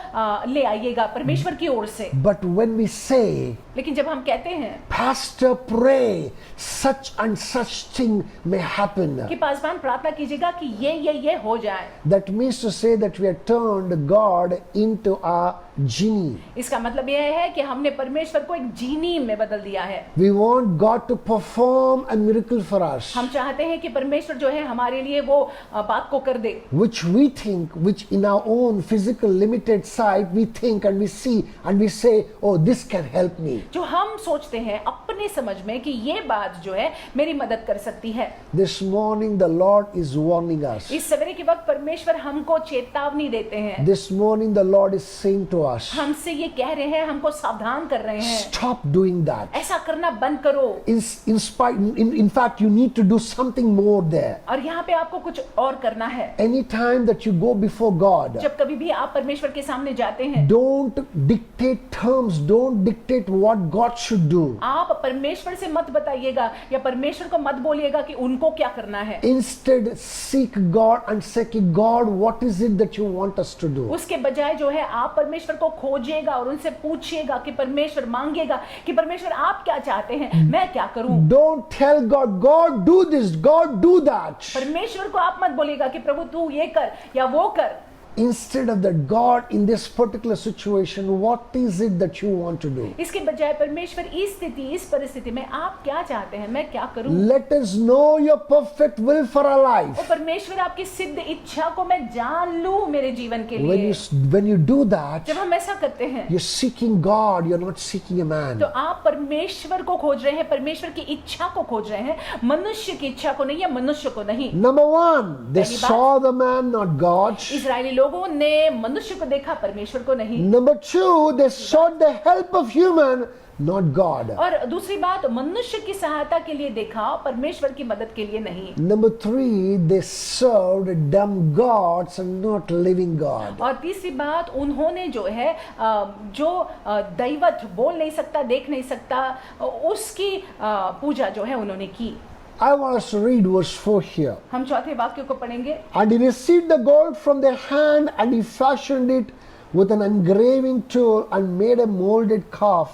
ले आइएगा परमेश्वर की ओर से। But when we say, लेकिन जब हम कहते हैं Pastor, pray such and such thing may happen, कि पासवान प्रार्थना कीजिएगा कि ये हो जाए, that means to say that we have turned God into a genie. इसका मतलब यह है कि हमने परमेश्वर को एक जीनी में बदल दिया है। We want God to perform a miracle for us, हम चाहते हैं कि परमेश्वर जो है हमारे लिए वो बात को कर दे, which we think, which in our own physical limited sight, we think and we see and we say, oh, this can help me. जो हम सोचते हैं अपने समझ में कि ये बात जो है मेरी मदद कर सकती है। This morning the Lord is warning us. इस सवेरे के वक्त परमेश्वर हमको चेतावनी देते हैं। This morning the Lord is saying to us, हमसे ये कह रहे हैं, हमको सावधान कर रहे हैं, stop doing that. ऐसा करना बंद करो। In fact, you need to do something more there. और यहाँ पे आपको कुछ और करना है। Anytime that you go before God, जब कभी भी आप परमेश्वर के सामने जाते हैं, don't dictate terms, don't dictate what God should do. आप परमेश्वर से मत बताइएगा या परमेश्वर को मत बोलिएगा कि उनको क्या करना है। Instead, seek God and say, God, what is it that you want us to do? उसके बजाय जो है आप परमेश्वर को खोजिएगा और उनसे पूछिएगा कि परमेश्वर, मांगिएगा कि परमेश्वर आप क्या चाहते हैं, मैं क्या करूं। Don't tell God, God do this, God do that. परमेश्वर को आप मत बोलिएगा कि प्रभु तू ये कर या वो कर। Instead of that, God, in this particular situation, what is it that you want to do? इसके बजाय परमेश्वर इस स्थिति, इस परिस्थिति में आप क्या चाहते हैं, मैं क्या करूं। Let us know your perfect will for our life. और परमेश्वर आपकी सिद्ध इच्छा को मैं जान लूं मेरे जीवन के लिए। When you do that, जब हम ऐसा करते हैं, you're seeking God, you're not seeking a man. तो आप परमेश्वर को खोज रहे हैं, परमेश्वर की इच्छा को खोज रहे हैं, मनुष्य की इच्छा को नहीं या मनुष्य को नहीं। Number one, they पहली बात, saw the man, not God. Israeli लोगों ने मनुष्य को देखा, परमेश्वर को नहीं। Number two, they sought the help of human, not God. और दूसरी बात, मनुष्य की सहायता के लिए देखा, परमेश्वर की मदद के लिए नहीं। Number three, they served dumb gods and not living God. और तीसरी बात, उन्होंने जो है जो दैवत बोल नहीं सकता, देख नहीं सकता, उसकी पूजा जो है उन्होंने की। I want us to read verse 4 here. हम चौथे वाक्य को पढ़ेंगे। And he received the gold from their hand, and he fashioned it with an engraving tool and made a molded calf.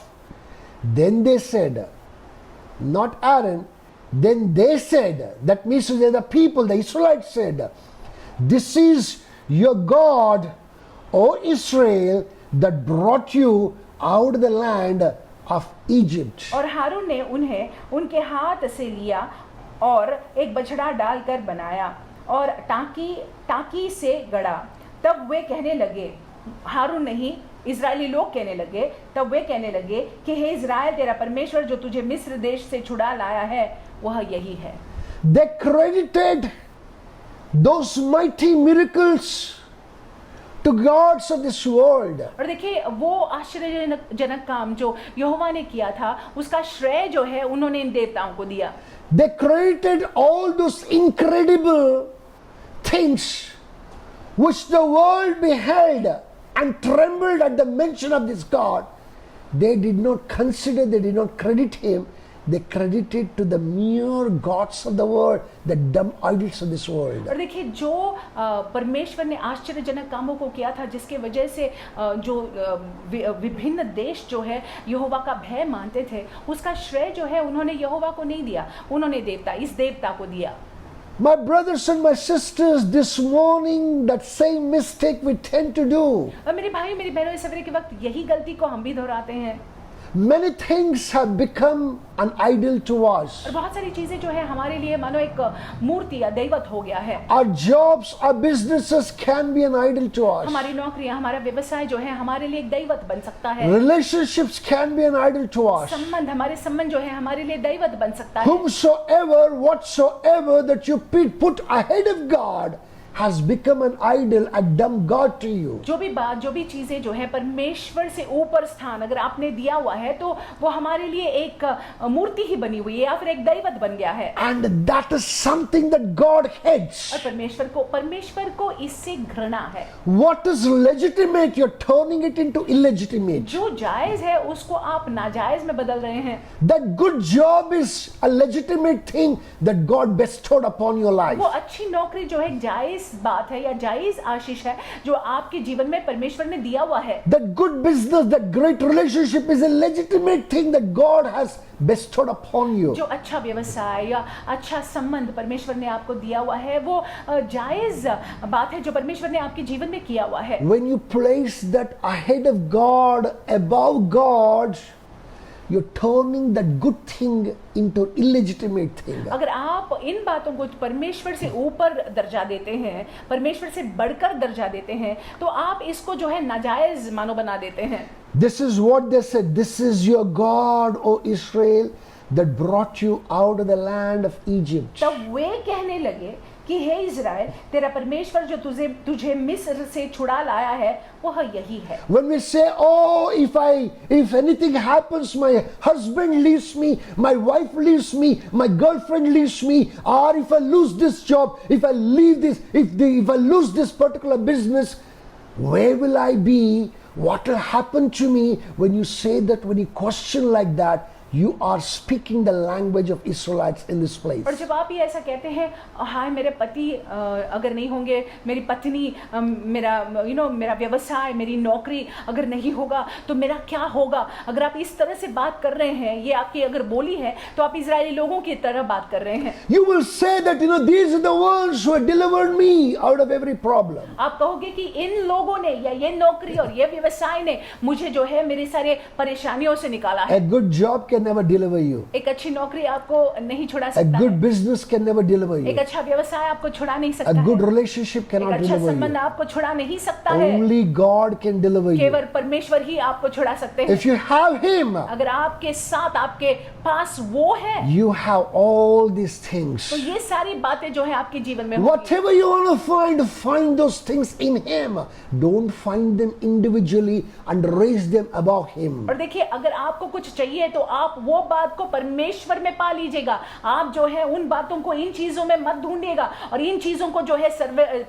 Then they said, not Aaron, then they said, that means the people, the Israelites said, this is your God, O Israel, that brought you out of the land of Egypt. और हारून ने उन्हें उनके हाथ से लिया और एक बछड़ा डालकर बनाया और टाकी से गड़ा। तब वे कहने लगे, हारून नहीं, इजरायली लोग कहने लगे, तब वे कहने लगे कि हे इजराइल, तेरा परमेश्वर जो तुझे मिस्र देश से छुड़ा लाया है वह यही है। They credited those mighty miracles to gods of this world. और देखिए, वो आश्चर्यजनक काम जो यहोवा ने किया था, उसका श्रेय जो है उन्होंने इन देवताओं को दिया। They credited all those incredible things which the world beheld and trembled at the mention of this God. They did not consider, they did not credit him. They credited to the mere gods of the world, the dumb idols of this world. और देखिए, जो परमेश्वर ने आश्चर्यजनक कामों को किया था, जिसके वजह से जो विभिन्न देश जो है यहोवा का भय मानते थे, उसका श्रेय जो है उन्होंने यहोवा को नहीं दिया, उन्होंने इस देवता को दिया। My brothers and my sisters, this morning that same mistake we tend to do. और मेरे भाई, मेरी बहनों, इस सवेरे के वक्त यही गलती को हम भी दोहराते हैं। Many things have become an idol to us. और बहुत सारी चीजें जो है हमारे लिए मानो एक मूर्ति या दैवत हो गया है। Our jobs, our businesses can be an idol to us. हमारी नौकरियां, हमारा व्यवसाय जो है हमारे लिए एक दैवत बन सकता है। Relationships can be an idol to us. हमारे संबंध जो है हमारे लिए दैवत बन सकता है। Whomsoever, whatsoever that you put ahead of God has become an idol, a dumb god to you. जो भी बात, जो भी चीजें जो है परमेश्वर से ऊपर स्थान अगर आपने दिया हुआ है, तो वो हमारे लिए एक मूर्ति ही बनी हुई है या फिर एक दैवत बन गया है। And that is something that God hates. और परमेश्वर को इससे घृणा है। What is legitimate, you're turning it into illegitimate. जो जायज है उसको आप नाजायज में बदल रहे हैं। That good job is a legitimate thing that God bestowed upon your life. वो अच्छी नौकरी जो है जायज जायज बात है या जायज आशीष है जो आपके जीवन में परमेश्वर ने दिया हुआ है। That good business, that great relationship is a legitimate thing that God has bestowed upon you. जो अच्छा व्यवसाय या अच्छा संबंध परमेश्वर ने आपको दिया हुआ है वो जायज बात है जो परमेश्वर ने आपके जीवन में किया हुआ है। When you place that ahead of God, above God, you're turning that good thing into illegitimate thing. अगर आप इन बातों को परमेश्वर से ऊपर दर्जा देते हैं, परमेश्वर से बढ़कर दर्जा देते हैं, तो आप इसको जो है नाजायज मानो बना देते हैं। This is what they said. This is your God, O Israel, that brought you out of the land of Egypt. तब वे कहने लगे कि हे इज़राइल, तेरा परमेश्वर जो तुझे मिस्र से छुड़ा लाया है वह यही है। When we say, oh, if anything happens, my husband leaves me, my wife leaves me, my girlfriend leaves me, or if I lose this job, if I leave this, if I lose this particular business, where will I be? What will happen to me? When you say that, when you question like that, you are speaking the language of Israelites in this place. और जब आप ये ऐसा कहते हैं, हाय मेरे पति अगर नहीं होंगे, मेरी पत्नी, मेरा व्यवसाय, मेरी नौकरी अगर नहीं होगा तो मेरा क्या होगा, अगर आप इस तरह से बात कर रहे हैं, ये आपकी अगर बोली है तो आप इजरायली लोगों की तरह बात कर रहे हैं। You will say that these are the ones who have delivered me out of every problem. आप कहोगे कि इन लोगों ने या ये नौकरी और ये व्यवसाय ने मुझे जो है मेरी सारे परेशानियों से निकाला है। A good job can never deliver you. एक अच्छी नौकरी आपको नहीं छुड़ा A सकता good है। business can never deliver you. एक अच्छा व्यवसाय आपको छुड़ा नहीं A सकता good है। relationship एक cannot अच्छा deliver संबंध you. आपको छुड़ा नहीं सकता है। Only God can deliver you. केवल परमेश्वर ही आपको छुड़ा सकते हैं। If you have Him, अगर आपके साथ आपके पास वो है you have all these things. तो ये सारी बातें जो है आपके जीवन में होंगी। Whatever you want to find those things in Him. Don't find them individually and raise them above Him. और देखिए, अगर आपको कुछ चाहिए तो आप वो बात को परमेश्वर में पा लीजिएगा। आप जो है उन बातों को इन चीजों में मत ढूंढिएगा और इन चीजों को जो है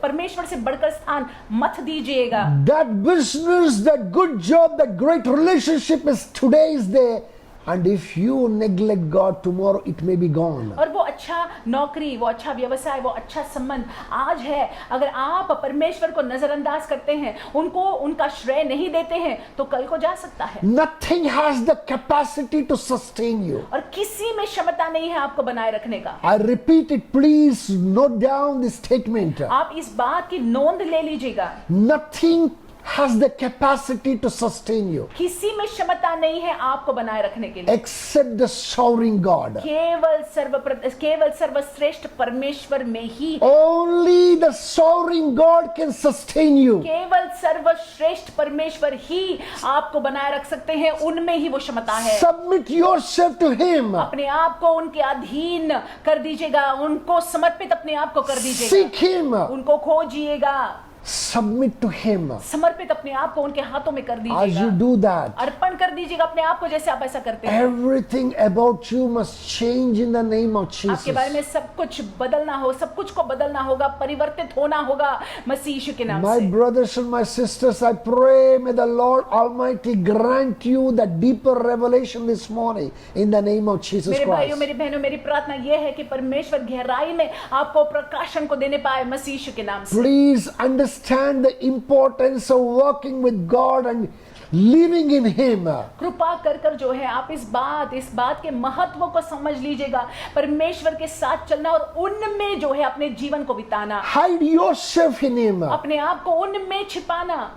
परमेश्वर से बढ़कर स्थान मत दीजिएगा। That business, that good job, that great relationship is today is there. And if you neglect God, tomorrow it may be gone. और वो अच्छा नौकरी, वो अच्छा व्यवसाय, वो अच्छा संबंध आज है, अगर आप परमेश्वर को नजरअंदाज करते हैं, उनको उनका श्रेय नहीं देते हैं, तो कल को जा सकता है। Nothing has the capacity to sustain you. और किसी में क्षमता नहीं है आपको बनाए रखने का। I repeat it, please note down this statement. आप इस बात की नोंद ले लीजिएगा। Nothing has the capacity to sustain you किसी में क्षमता नहीं है आपको बनाए रखने के लिए except the sovereign God. केवल सर्वश्रेष्ठ परमेश्वर में ही। Only the sovereign God can sustain you. केवल सर्वश्रेष्ठ परमेश्वर ही आपको बनाए रख सकते हैं, उनमें ही वो क्षमता है। Submit yourself to Him. अपने आप को उनके अधीन कर दीजिएगा, उनको समर्पित अपने आप को कर दीजिएगा, Seek Him. उनको खोजिएगा, Submit to Him. समर्पित अपने आप को उनके हाथों में कर As you दीजिएगा, do that, अर्पण कर दीजिएगा अपने आप को, जैसे आप ऐसा करते हैं। everything about you must change in the name of Jesus. आपके बारे में सब कुछ बदलना हो, सब कुछ को बदलना होगा, परिवर्तित होना होगा मसीह यीशु के नाम My से। brothers and my sisters, I pray may the Lord Almighty grant you that deeper revelation this morning in the name of Jesus मेरे भाइयों, Christ. मेरी बहनों, मेरी प्रार्थना यह है कि परमेश्वर गहराई में आपको प्रकाशन को देने पाए मसीह यीशु के नाम से। Please understand the importance of working with God and living in Him. कृपा कर कर जो है आप इस बात के महत्व को समझ लीजिएगा, परमेश्वर के साथ चलना और उनमें जो है अपने जीवन को बिताना, Hide yourself in Him. अपने आप को उनमें छिपाना।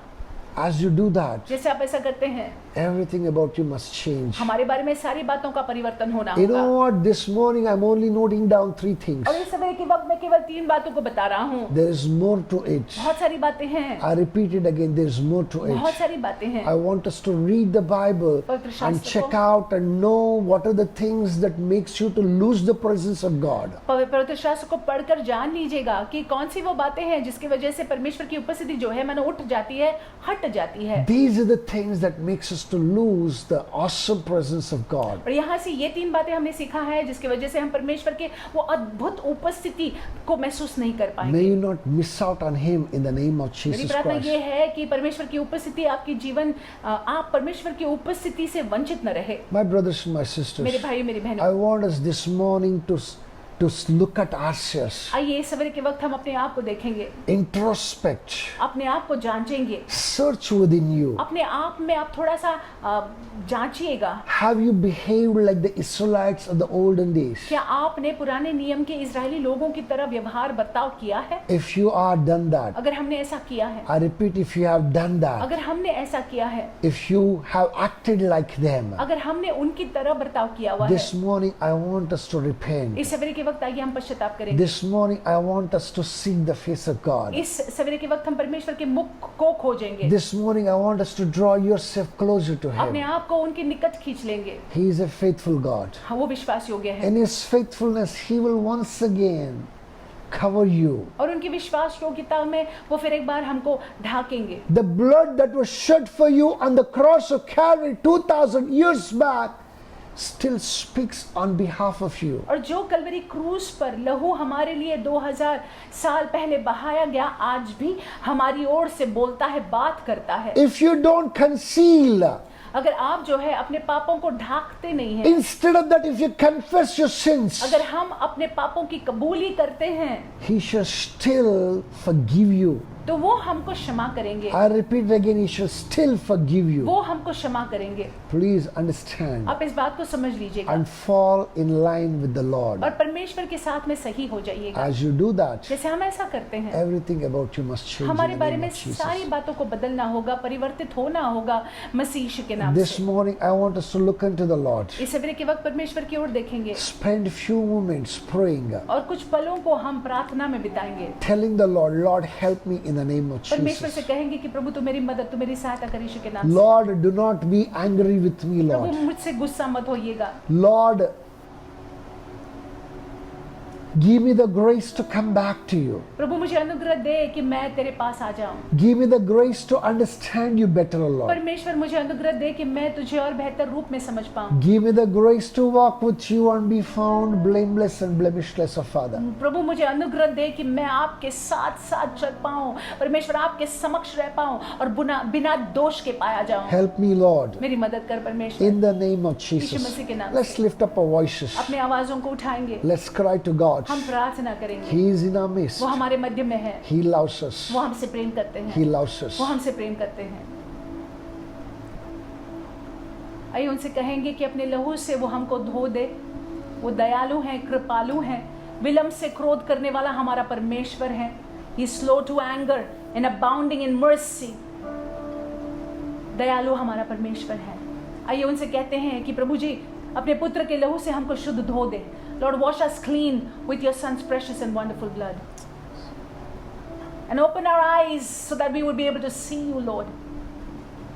As you do that, जैसे आप ऐसा करते हैं, everything about you must change. हमारे बारे में सारी बातों का परिवर्तन होना You होगा। know what? This morning I'm only noting down 3 things. और इस सवेरे के वक्त मैं केवल 3 बातों को बता रहा हूँ। There is more to it. बहुत सारी बातें हैं, I repeat it again, there is more to बहुत it. सारी बातें हैं। I want us to read the Bible पवित्र and शास्त्र check को out and know what are the things that makes you to lose the presence of God. पवित्र शास्त्र को पढ़कर जान लीजिएगा कि कौन सी वो बातें हैं जिसकी वजह से परमेश्वर की उपस्थिति जो है मानो उठ जाती है, हट जाती है। These are the things that makes us to lose the awesome presence of God. और यहाँ से ये 3 बातें हमने सीखा है जिसकी वजह से हम परमेश्वर के वो अद्भुत उपस्थिति को महसूस नहीं कर May पाएंगे। you not miss out on Him in the name of मेरी Jesus प्रार्थना Christ. ये है कि परमेश्वर की उपस्थिति आपके जीवन, आप परमेश्वर की उपस्थिति से वंचित न रहे। My brothers and my sisters, मेरे भाई, मेरी I बहनों, want us this morning to to look at ourselves, आइए इस सवेरे के वक्त हम अपने आप को देखेंगे, introspect, अपने आप को जांचेंगे, search within you. अपने आप में आप थोड़ा सा जांचिएगा। Have you behaved like the Israelites of the olden days? क्या आपने पुराने नियम के इजरायली लोगों की तरह व्यवहार बर्ताव किया है? If you are done that, अगर हमने ऐसा किया है, I repeat, if you have done that, अगर हमने ऐसा किया है, if you have acted like them, अगर हमने उनकी तरह बर्ताव किया हुआ है, this morning I want us to repent. इस सवेरे के वक्त आइए हम पश्चाताप करेंगे। This morning I want us to seek the face of God. इस सवेरे के वक्त हम परमेश्वर के मुख को खोजेंगे। This morning I want us to draw yourself closer to अपने Him. आप को उनके निकट खींच लेंगे। He is a faithful God. हाँ, वो विश्वास योग्य है In His faithfulness, He will once again cover you. और उनकी विश्वास योग्यता में वो फिर एक बार हमको ढाकेंगे। The blood that was shed for you on the cross of Calvary 2000 years back still speaks on behalf of you. और जो कलवरी क्रूस पर लहू हमारे लिए 2000 साल पहले बहाया गया, आज भी हमारी ओर से बोलता है, बात करता है। If you don't conceal, अगर आप जो है अपने पापों को ढाकते नहीं हैं, instead of that, if you confess your sins, अगर हम अपने पापों की कबूली करते हैं, He shall still forgive you. तो वो हमको क्षमा करेंगे। I repeat again, He shall still forgive you. वो हमको क्षमा करेंगे। Please understand आप इस बात को समझ लीजिएगा and fall in line with the Lord. और परमेश्वर के साथ में सही हो जाइएगा। As you do that, जैसे हम ऐसा करते हैं, everything about you must change in हमारे the बारे name में of Jesus. सारी बातों को बदलना होगा, परिवर्तित होना होगा मसीह यीशु के नाम This से। morning, I want us to look unto the Lord. इस सवेरे के वक्त परमेश्वर की ओर देखेंगे Spend few moments praying, और कुछ पलों को हम प्रार्थना में बिताएंगे। telling the Lord, Lord, help me in the name of परमेश्वर से Jesus. कहेंगे कि प्रभु तू मेरी मदद, तू मेरी सहायता कर यीशु के नाम से। Lord, do not be angry with me, Prabhu Lord. मुझसे गुस्सा मत होइएगा। Lord, give me the grace to come back to you. प्रभु मुझे अनुग्रह दे कि मैं तेरे पास आ जाऊं। Give me the grace to understand you better, O Lord. परमेश्वर मुझे अनुग्रह दे कि मैं तुझे और बेहतर रूप में समझ पाऊं। Give me the grace to walk with you and be found blameless and blemishless, O Father. प्रभु मुझे अनुग्रह दे कि मैं आपके साथ साथ चल पाऊं, परमेश्वर आपके समक्ष रह पाऊं और बिना दोष के पाया जाऊं। Help me, Lord, मेरी मदद कर परमेश्वर। in the name of Yeshu Jesus. मसीह के नाम से Let's lift up our voices. अपने आवाजों को उठाएंगे, Let's cry to God. हम प्रार्थना करेंगे। He is in our midst. वो हमारे मध्य में है, He loves us. वो हमसे प्रेम करते हैं, He loves us. वो हमसे प्रेम करते हैं। आइए उनसे कहेंगे कि अपने लहू से वो हमको धो दे। वो दयालु हैं, कृपालु हैं, विलंब से क्रोध करने वाला हमारा परमेश्वर है। He is slow to anger and abounding in mercy. दयालु हमारा परमेश्वर है। आइए उनसे कहते हैं कि प्रभु जी अपने पुत्र के लहू से हमको शुद्ध धो दे। Lord, wash us clean with your son's precious and wonderful blood. And open our eyes so that we would be able to see you, Lord.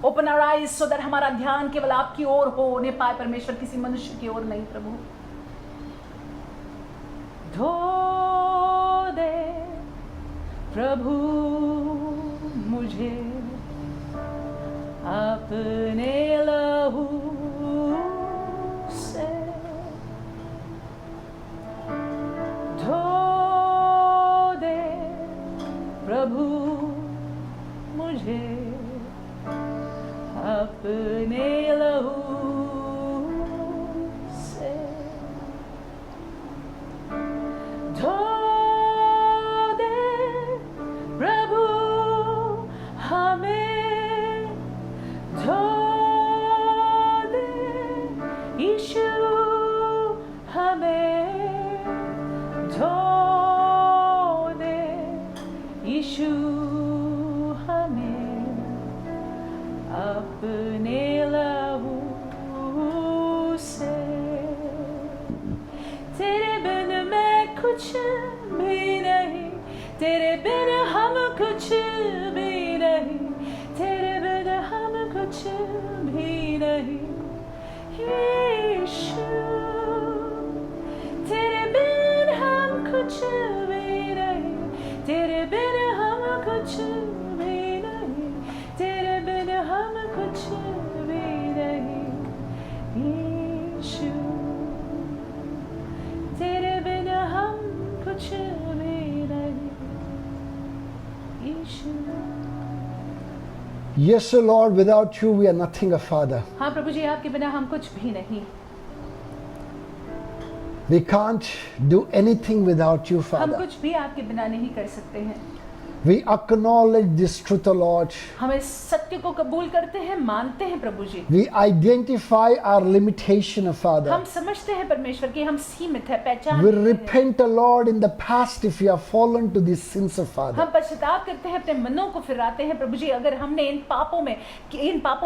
Open our eyes so that हमारा ध्यान केवल आपकी ओर होने पाए परमेश्वर, किसी मनुष्य की ओर नहीं। प्रभु धो दे प्रभु मुझे अपने लहू से, धो दे प्रभु मुझे अपने लहू से, धो दे प्रभु हमें, धो दे यीशु हमें, धो दे यीशु हमें अपने लहू से। तेरे बिन मैं कुछ भी नहीं, तेरे बिन हम कुछ भी नहीं, तेरे बिन हम कुछ भी नहीं यीशु, तेरे बिन हम कुछ भी नहीं, तेरे बिन हम कुछ भी नहीं, तेरे बिन हम कुछ भी नहीं यीशु, तेरे बिन हम कुछ भी नहीं यीशु। Yes, O Lord, without you we are nothing, O Father. हाँ प्रभु जी, आपके बिना हम कुछ भी नहीं। We can't do anything without you, हम Father. कुछ भी आपके बिना नहीं कर सकते हैं। We acknowledge this truth, O Lord. हम इस सत्य को कबूल करते हैं, मानते हैं प्रभु जी। We identify our limitation, O हम Father. समझते हैं परमेश्वर कि हम सीमित है, पहचान We हैं। repent, O Lord, in the past if we have fallen to these sins, O Father. हम पश्चाताप करते हैं, अपने मनों को फिराते हैं प्रभु जी, अगर हमने इन पापों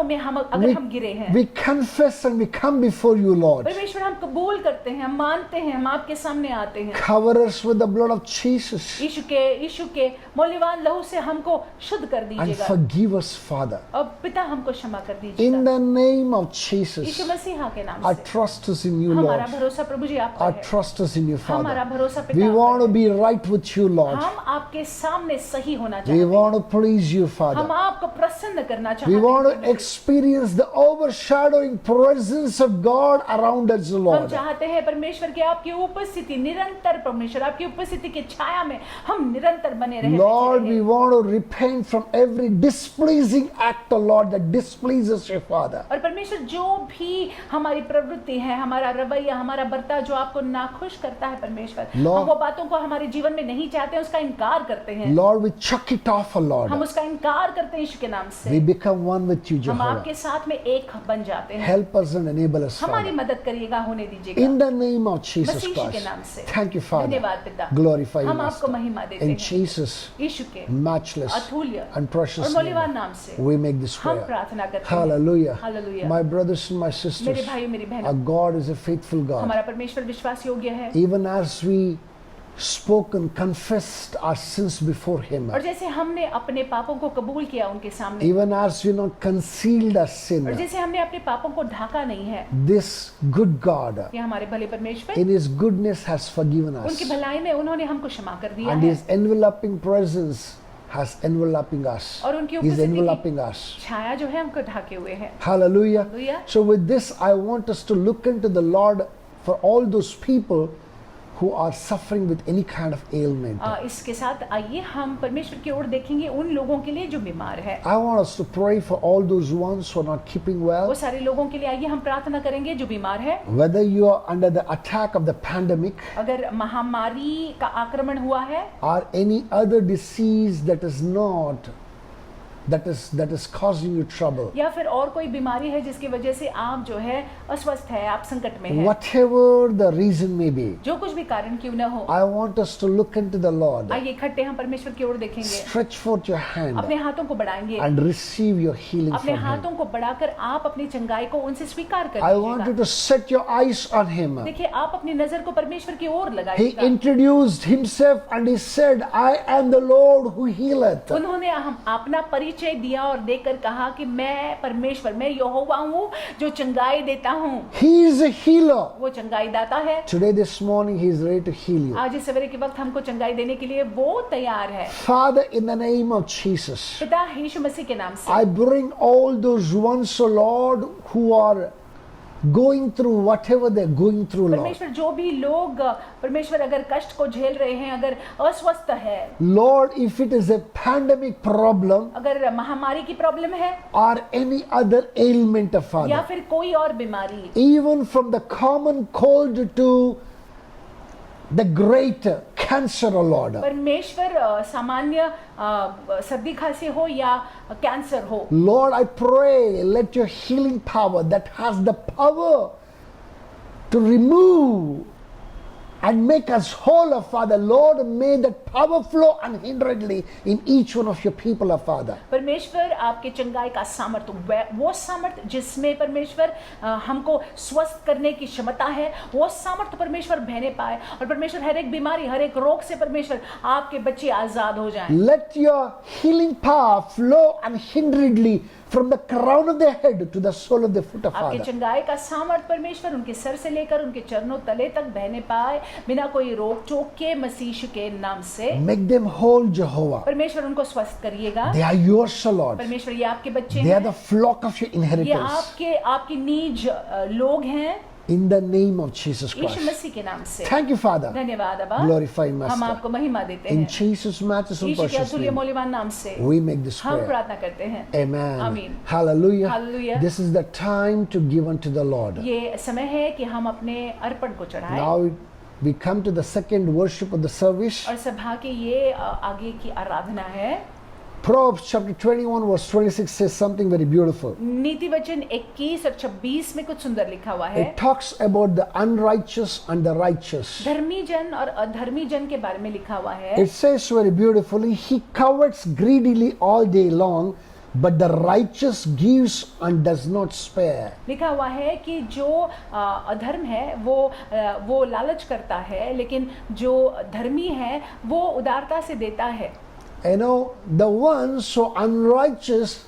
में हम अगर हम गिरे हैं। We confess and we come before you, Lord. परमेश्वर हम कबूल करते हैं, हम मानते हैं, हम आपके सामने आते हैं। Cover us with the blood of Jesus यीशु के मौल्यवान लहू से हमको शुद्ध कर and दीजिएगा। forgive us, Father. और पिता हमको क्षमा कर In दीजिएगा। the name of Yeshu Jesus, मसीहा के नाम our से trust is in you, हमारा Lord. भरोसा प्रभु जी आप पर Our है। trust is in you, हमारा Father. भरोसा पिता We आप want to पर है। be right with you, Lord. हम आपके सामने सही होना We चाहते हैं। want to please you, हम Father. आपको प्रसन्न करना We चाहते want हैं। to experience the overshadowing presence of God around us, हम Lord. चाहते हैं परमेश्वर की आपकी उपस्थिति निरंतर, परमेश्वर आपकी उपस्थिति की छाया में हम निरंतर बने रहें। Lord, बचे we रहें। want to repent from every displeasing act, O Lord, that displeases you, Father. और परमेश्वर जो भी हमारी प्रवृत्ति है, हमारा रवैया, हमारा बर्ताव जो आपको नाखुश करता है परमेश्वर, Lord- हम वो बातों को हमारे जीवन में नहीं चाहते हैं, उसका इनकार करते हैं। Lord, we chuck it off, O हम Lord. उसका इनकार करते हैं यीशु के नाम से। We become one with you, हम Jehovah. आपके साथ में एक बन जाते हैं। Help us and enable us, हमारी Father. मदद करिएगा, होने दीजिएगा। In the name of Jesus मसीह यीशु के Christ. नाम से। Thank you, Father. धन्यवाद पिता। Glorify you, हम आपको Master. महिमा देते In हैं Jesus' यीशु के matchless अतुल्य and precious और मौल्यवान name, नाम से we make this हम prayer. प्रार्थना करते हैं। Hallelujah. Hallelujah. My brothers and my मेरे sisters, भाई मेरी our बहनों, God is a faithful God. हमारा परमेश्वर विश्वास योग्य है। Even as we spoke and confessed our sins before Him, और जैसे हमने अपने पापों को कबूल किया उनके सामने, even as we not concealed our और sin, जैसे हमने अपने पापों को ढाका नहीं है, this good God, ये हमारे भले परमेश्वर in His goodness, has forgiven us, उनकी भलाई में उन्होंने हमको क्षमा कर दिया and है His enveloping presence has enveloping us. और उनकी He's उपस्थिति enveloping की us. छाया जो है हमको ढाके हुए है। Hallelujah. Hallelujah. So with this, I want us to look into the Lord for all those people who are suffering with any kind of ailment. इसके साथ आइए हम परमेश्वर की ओर देखेंगे उन लोगों के लिए जो बीमार है। I want us to pray for all those ones who are not keeping वो well. सारे लोगों के लिए आइए हम प्रार्थना करेंगे जो बीमार है। Whether you are under the attack of the pandemic अगर महामारी का आक्रमण हुआ है or any other disease that is causing you trouble. या फिर और कोई बीमारी है जिसकी वजह से आप जो है अस्वस्थ है, आप संकट में है, Whatever the reason may be, जो कुछ भी कारण क्यों न हो, I want us to look into the Lord. आइए इकट्ठे हम परमेश्वर की ओर देखेंगे, Stretch forth your hand अपने हाथों को बढ़ाएंगे, and receive your healing अपने from Him. हाथों को बढ़ाकर आप अपनी चंगाई को उनसे स्वीकार कर I want you लीजिएगा। to set your eyes on Him. देखिए आप अपनी नजर को परमेश्वर की ओर He लगाइएगा। introduced Himself and He said, I am the Lord who healeth. उन्होंने हम अपना परिचय दिया और देकर कहा कि मैं परमेश्वर, मैं यहोवा हूँ जो चंगाई देता हूँ। He is a healer. वो चंगाई दाता है। Today, this morning, He is ready to heal you. आज इस सवेरे के वक्त हमको चंगाई देने के लिए वो तैयार है। Father, in the name of Jesus, पिता यीशु मसीह के नाम से I bring all those ones, O Lord, who are going through whatever they're going through, Lord. परमेश्वर जो भी लोग परमेश्वर अगर कष्ट को झेल रहे हैं, अगर अस्वस्थ है, Lord, if it is a pandemic problem अगर महामारी की प्रॉब्लम है or any other ailment, या Father, फिर कोई और बीमारी, even from the common cold to the great cancer, O Lord. परमेश्वर सामान्य सर्दी खांसी हो या कैंसर हो, Lord, I pray, let your healing power that has the power to remove and make us whole, Father. Lord, may that power flow unhinderedly in each one of your people, Father. परमेश्वर आपके चंगाई का सामर्थ्य, वो सामर्थ्य जिसमें परमेश्वर हमको स्वस्थ करने की क्षमता है, वो सामर्थ्य परमेश्वर बहने पाए और परमेश्वर हर एक बीमारी, हर एक रोग से परमेश्वर आपके बच्चे आजाद हो जाएं। Let your healing power flow unhinderedly from the crown of their head to the sole of their foot, आपके Father. चंगाई का सामर्थ परमेश्वर उनके सर से लेकर उनके चरणों तले तक बहने पाए बिना कोई रोक टोक के, मसीह के नाम से। Make them whole, Jehovah. परमेश्वर उनको स्वस्थ करिएगा। They are yours, O Lord. परमेश्वर ये आपके बच्चे They are हैं, the flock of your ये inheritance. आपकी नीज लोग हैं, In the name of Jesus Yeshu Christ. मसीह के नाम से। Thank you, Father. धन्यवाद अब्बा, Glorify हम Master. आपको महिमा देते In हैं Jesus' matchless and यीशु के precious अतुल्य name, मूल्यवान नाम से we make this हम prayer. प्रार्थना करते हैं। Amen. Amen. Hallelujah. Hallelujah. This is the time to give unto the Lord. ये समय है कि हम अपने अर्पण को चढ़ाएं। Now we come to the second worship of the service. और सभा के ये आगे की आराधना है। Proverbs chapter 21 verse 26 says something very beautiful. नीति वचन 21 और 26 में कुछ सुंदर लिखा हुआ है। It talks about the unrighteous and the righteous. धर्मी जन और अधर्मी जन के बारे में लिखा हुआ है। It says very beautifully, he covets greedily all day long, but the righteous gives and does not spare. लिखा हुआ है कि जो अधर्म है वो लालच करता है, लेकिन जो धर्मी है वो उदारता से देता है। You know, the ones so unrighteous,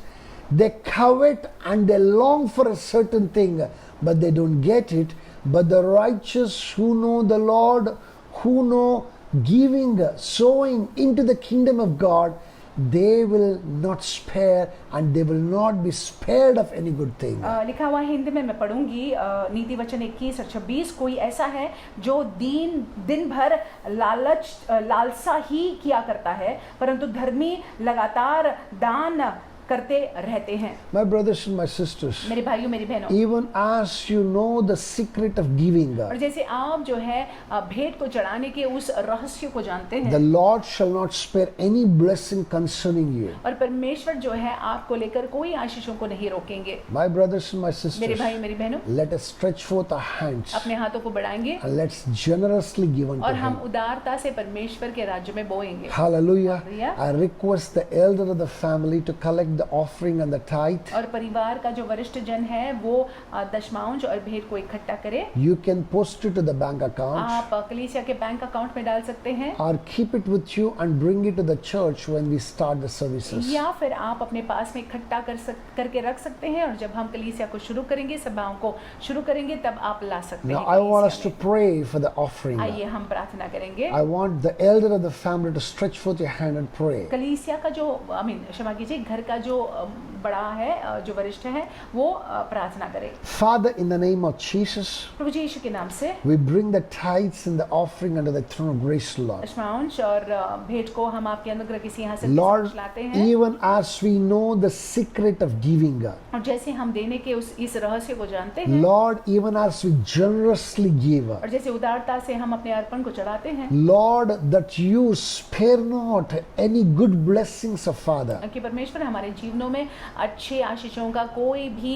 they covet and they long for a certain thing, but they don't get it. But the righteous who know the Lord, who know giving, sowing into the kingdom of God, they will not spare and they will not be spared of any good thing. लिखा हुआ है हिंदी में, मैं पढ़ूंगी। नीति वचन 21 और 26, कोई ऐसा है जो दिन भर लालसा ही किया करता है, परंतु धर्मी लगातार दान करते रहते हैं। My brothers and my sisters, मेरे भाइयों मेरी बहनों, even as you know the secret of giving, और जैसे आप जो है भेंट को चढ़ाने के उस रहस्य को जानते हैं, the Lord shall not spare any blessing concerning you. और परमेश्वर जो है आपको लेकर कोई आशीषों को नहीं रोकेंगे। My brothers and my मेरे sisters, भाई मेरी बहनों, let us stretch forth our hands अपने हाथों को बढ़ाएंगे and let's generously give unto और हम Him. उदारता से परमेश्वर के राज्य में बोएंगे। Hallelujah. Hallelujah. I request the elder of the family to collect the offering and the tithe. और परिवार का जो वरिष्ठ जन है वो दशमांश और भेंट को इकट्ठा करे। You can post it to the bank account आप कलीसिया के बैंक अकाउंट में डाल सकते हैं, or keep it with you and bring it to the church when we start the services. या फिर आप अपने पास में इकट्ठा करके रख सकते हैं, और जब हम कलीसिया को शुरू करेंगे, सभाओं को शुरू करेंगे, तब आप ला सकते Now हैं I want us to कलीसिया pray for the offering. में। आइए हम प्रार्थना करेंगे। I want the elder of the family to stretch forth your hand and pray. कलीसिया का जो क्षमा कीजिए, घर का जो बड़ा है, जो वरिष्ठ है, वो प्रार्थना करे। Father, in the name of Jesus, प्रभु जी यीशु के नाम से we bring the tithes and the offering under the throne of grace, Lord. दशमांश और भेंट को हम आपके अनुग्रह के सिंहासन के Lord, समक्ष लाते हैं, even as we know the secret of giving, और जैसे हम देने के इस रहस्य को जानते हैं, Lord, even as we generously give, और जैसे उदारता से हम अपने अर्पण को चढ़ाते हैं, Lord, that you spare not any good blessings of Father. कि परमेश्वर हमारे जीवनों में अच्छे आशीषों का कोई भी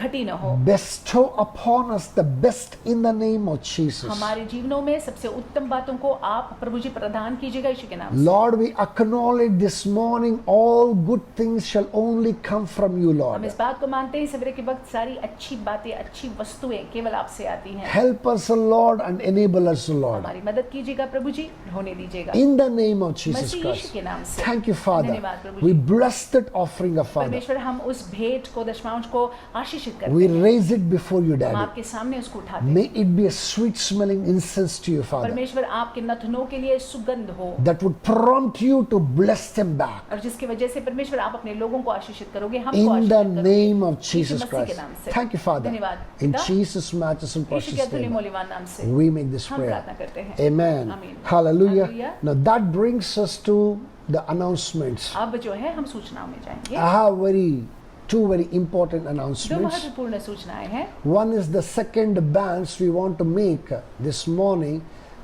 घटी न हो। Bestow upon us the best in the name of Jesus. हमारे जीवनों में सबसे उत्तम बातों को आप प्रभु जी प्रदान कीजिएगा यीशु के नाम से। Lord, we acknowledge this morning all good things shall only come from you, हम Lord. इस बात को मानते हैं सवेरे के वक्त सारी अच्छी बातें, अच्छी वस्तुएं केवल आपसे आती हैं। Help us, O Lord, and enable us, O Lord. हमारी मदद कीजिएगा प्रभु जी, होने दीजिएगा In the name of Jesus Masih Yeshu Christ. के नाम से। Thank you, Father. धन्यवाद प्रभु We ji. bless that offering of Father. परमेश्वर हम उस भेंट को, दशमांश को आशीषित करते We हैं। raise it before you, हम Daddy. आपके सामने उसको उठाते हैं। May it be a sweet smelling incense to you, Father, परमेश्वर आपके नथनों के लिए सुगंध हो, that would prompt you to bless them back. और जिसकी वजह से परमेश्वर आप अपने लोगों को आशीषित करोगे, हमको In आशीषित the करोगे। name of यीशु Jesus मसीह के Christ. नाम से। Thank you, Father. धन्यवाद In पिता। Jesus' matchless and यीशु के precious अतुल्य name, मूल्यवान नाम से we make this हम prayer. प्रार्थना करते हैं। Amen. आमीन। Hallelujah. Hallelujah. Now that brings us to the announcements. अब जो है हम सूचनाओं में जाएंगे। I have two very important दो announcements. महत्वपूर्ण सूचनाएं हैं। One is the second advance we want to make this morning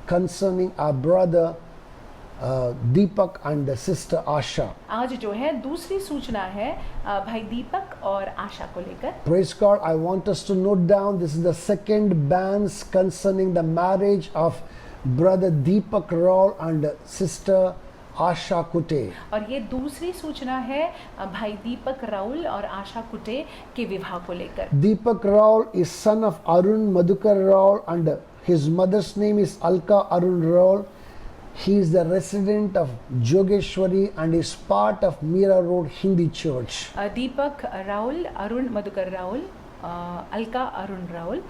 concerning our brother Deepak and sister Asha. आज जो है दूसरी सूचना है भाई दीपक और आशा को लेकर। Praise God. I want us to note down this is the second advance concerning the marriage of brother Deepak Raul and sister Asha Kute. और ये दूसरी सूचना है भाई दीपक राउल और आशा कुटे के विवाह को लेकर। Deepak Raul is son of Arun Madhukar Raul and his mother's name is Alka Arun Raul. He is the resident of Jogeshwari and is part of Meera Road Hindi Church. दीपक राउल, अरुण मधुकर राउल, अलका अरुण राउल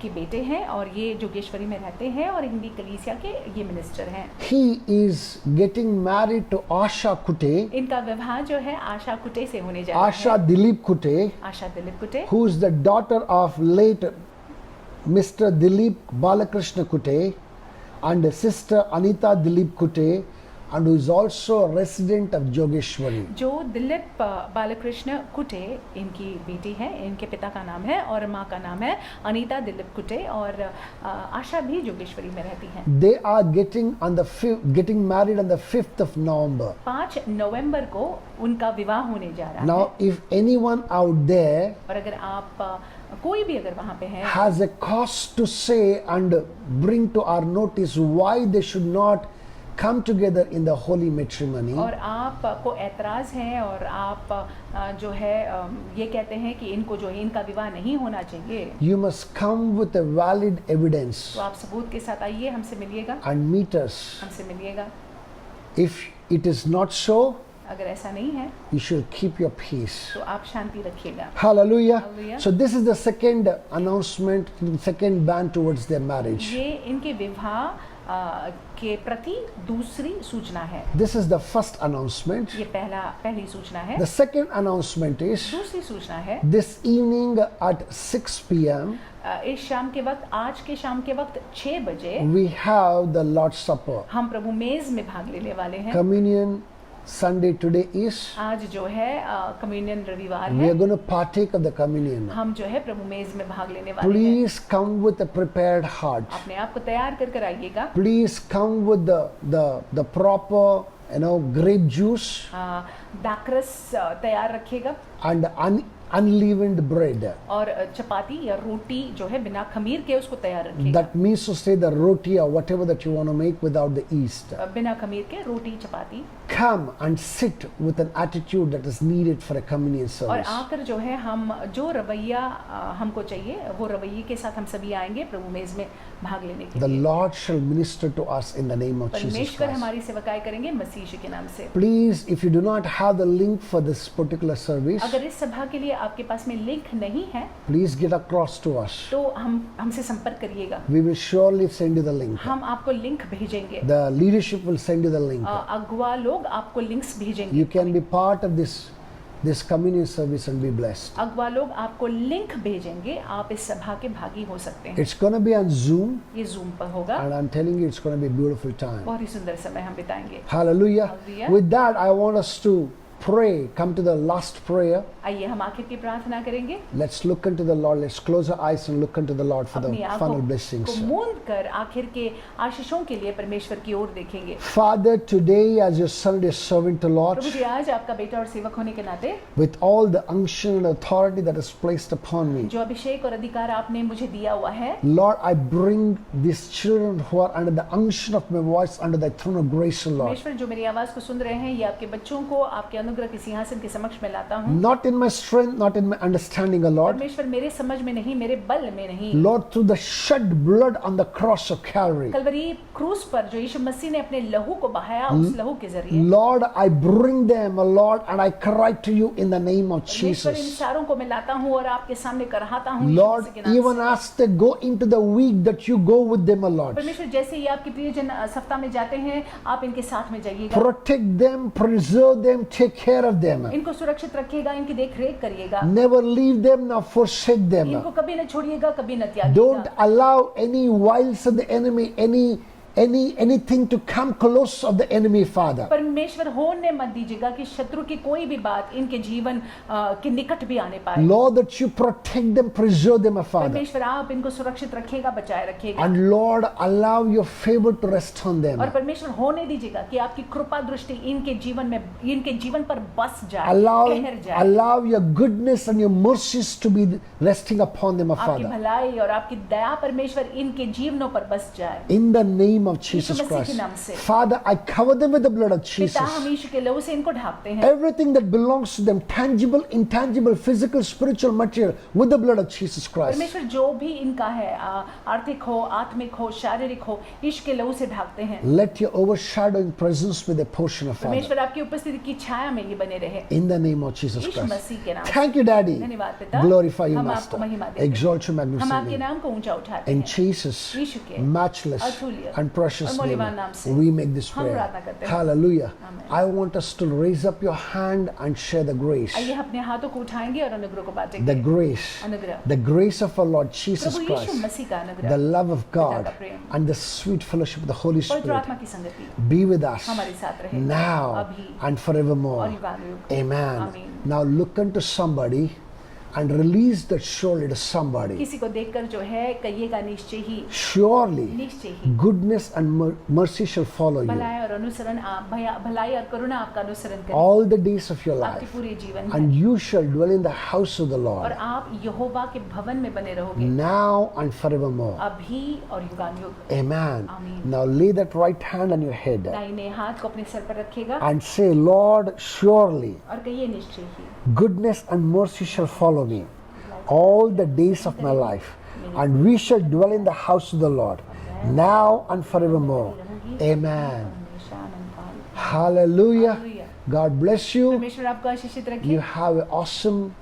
के बेटे हैं, और ये जोगेश्वरी में रहते हैं और हिंदी कलीसिया के ये मिनिस्टर हैं। He is getting married to Asha Kute. इनका विवाह जो है आशा कुटे से होने जा रहा Asha है। Dilip Kute, आशा दिलीप कुटे, who is the daughter of late Mr. Dilip Balakrishna Kute and sister Anita Dilip Kute, and who is also a resident of Jogeshwari. जो दिलीप बालकृष्ण कुटे इनकी बेटी है, इनके पिता का नाम है और माँ का नाम है अनीता दिलीप कुटे, और आशा भी जोगेश्वरी में रहती हैं। They are getting married on the 5th of November. 5 नवंबर को उनका विवाह होने जा रहा है। Now, if anyone out there और अगर आप कोई भी अगर वहाँ पे है has a cause to say and bring to our notice why they should not come together in the holy matrimony, और आपको ऐतराज है और आप जो है ये कहते हैं कि इनको जो है इनका विवाह नहीं होना चाहिए, you must come with a valid evidence तो आप सबूत के साथ आइए, हमसे मिलिएगा, and meet us. हमसे मिलिएगा। If it is not so, अगर ऐसा नहीं है you should keep your peace. तो आप शांति रखिएगा। Hallelujah. Hallelujah. So this is the second announcement, second ban towards their marriage. ये इनके विवाह के प्रति दूसरी सूचना है। This is the first announcement. ये पहली सूचना है। The second announcement is दूसरी सूचना है this evening at 6 p.m. इस शाम के वक्त, आज के शाम के वक्त 6 बजे we have the Lord's Supper. हम प्रभु मेज में भाग लेने वाले हैं। Communion Sunday today is. आज जो है कम्युनियन रविवार We है, are going to partake of the communion. हम जो है प्रभु मेज में भाग लेने वाले हैं। Please come with a prepared heart. अपने आप को तैयार कर आइएगा। Please come with the proper, grape juice दाकरस तैयार रखिएगा and unleavened bread. और चपाती या रोटी जो है बिना खमीर के उसको तैयार रखिएगा। That means to say the roti or whatever that you want to make without the yeast. बिना खमीर के रोटी चपाती। Come and sit with an attitude that is needed for a communion और service. आकर जो है हम जो रवैया हमको चाहिए वो रवैये के साथ हम सभी आएंगे प्रभु मेज में भाग लेने के The लिए। Lord shall minister to us in the name of Jesus परमेश्वर Christ. हमारी सेवकाई करेंगे मसीह यीशु के नाम से। Please, if you do not have the link for this particular service, अगर इस सभा के लिए आपके पास में लिंक नहीं है please get across to us. तो हमसे संपर्क करिएगा, We will surely send you the link. हम आपको लिंक भेजेंगे। The leadership will send you the link. अगुआ लोग आपको लिंक्स भेजेंगे। You can be part of this communion service and be blessed. अगुआ लोग आपको लिंक भेजेंगे, आप इस सभा के भागी हो सकते हैं। It's going to be on Zoom, ये जूम पर होगा, and I'm telling you, it's going to be a beautiful time. बहुत ही सुंदर समय हम बिताएंगे। Hallelujah. Hallelujah. With that, I want us to pray, come to the last prayer. आइए हम आखिर की प्रार्थना करेंगे। Let's look unto the Lord. Let's close our eyes and look unto the Lord for the अपनी final आंखों blessings. को मूंद कर आखिर के आशीषों के लिए परमेश्वर की ओर देखेंगे। Father, today as your son and your servant, the Lord, प्रभु जी, आज आपका बेटा और सेवक होने के नाते with all the unction and authority that is placed upon me, जो अभिषेक और अधिकार आपने मुझे दिया हुआ है, Lord, I bring these children who are under the unction of my voice under the throne of grace, Lord. परमेश्वर जो मेरी आवाज को सुन रहे हैं, ये आपके बच्चों को आपके अनुग्रह के सिंहासन के समक्ष में लाता हूँ। Not in my strength, not in my understanding, O Lord. परमेश्वर मेरे समझ में नहीं, मेरे बल में नहीं, Lord, through the shed blood on the cross of Calvary, Kalvari क्रूस पर जो यीशु मसीह ने अपने लहू को बहाया, उस लहू के जरिए Lord, I bring them, O Lord, and I cry to you in the name of परमेश्वर इन Jesus. सारों को मैं लाता हूँ और आपके सामने करहाता हूँ यीशु Lord, मसीह के नाम even से। as they go into the week, that you go with them, O Lord. परमेश्वर जैसे ही आपके प्रियजन सप्ताह में जाते हैं, आप इनके साथ में जाइएगा, Protect them, preserve them, take care of them. इनको सुरक्षित रखिएगा, इनकी देख रेख करिएगा, Never leave them nor forsake them. इनको कभी न छोड़िएगा, कभी न त्यागिएगा। Don't allow any wiles of the enemy, anything to come close of the enemy, Father. परमेश्वर होने मत दीजिएगा कि शत्रु की कोई भी बात इनके जीवन के निकट भी आने पाए। Lord, that you protect them, preserve them, Father. परमेश्वर आप इनको सुरक्षित रखिएगा, बचाए रखिएगा, And Lord, allow your favor to rest on them. और परमेश्वर होने दीजिएगा कि आपकी कृपा दृष्टि इनके जीवन पर बस जाए, Allow, ठहर जाए। allow your goodness and your mercies to be resting upon them, आपकी Father. भलाई और आपकी दया परमेश्वर इनके जीवनों पर बस जाए। In the name of Jesus यीशु मसीह के Christ. नाम से। Father, I cover them with the blood of पिता, हम Jesus. यीशु के लहू से इनको ढांपते हैं। Everything that belongs to them, tangible, intangible, physical, spiritual, material, with the blood of Jesus Christ. परमेश्वर जो भी इनका है, आर्थिक हो, आत्मिक हो, शारीरिक हो, यीशु के लहू से ढांपते हैं। Let your overshadowing presence be the portion of Father. परमेश्वर आपकी उपस्थिति की छाया में ये बने रहे। In the name of Jesus Yeshu Christ. मसीह के नाम से। Thank you, Daddy. धन्यवाद पिता। Glorify you, हम Master. आपको महिमा देते हैं। Exalt your हम magnificent आपके name. नाम को ऊंचा उठाते In हैं। Jesus' यीशु के matchless अतुल्य and precious और name, मौल्यवान नाम से we make this हम prayer. प्रार्थना करते हैं। Hallelujah. Amen. I want us to raise up your hand and share the grace. आइए अपने हाथों को उठाएंगे और अनुग्रह को The बांटेंगे। grace. अनुग्रह, The grace of our Lord Jesus Prabhu Yeshu Christ. मसीह का The अनुग्रह, love of God का प्रेम, and the sweet fellowship of the Holy पवित्र Spirit आत्मा की संगति be with us हमारे साथ रहे now अभी and और forevermore. युगानुयुग। Amen. Amen. Now look unto somebody and release that surely to somebody. किसी को देखकर जो है कहिएगा निश्चय ही, Surely निश्चय ही goodness and mercy shall follow you भलाई और अनुसरण भलाई और करुणा आपका अनुसरण करे all the days of your आपके life, पूरे जीवन and में, you shall dwell in the house of the और Lord आप यहोवा के भवन में बने रहोगे now and forevermore. अभी और युगानुयुग। Amen. Amen. Now lay that right hand on your head दाहिने हाथ को अपने सर पर रखेगा and say, Lord, surely और कहिए निश्चय ही goodness and mercy shall follow me all the days of my life, and we shall dwell in the house of the Lord now and forevermore. Amen. हमेशा आनंद पाए। Hallelujah. Hallelujah. God bless you. परमेश्वर आपको आशीषित रखे You have an awesome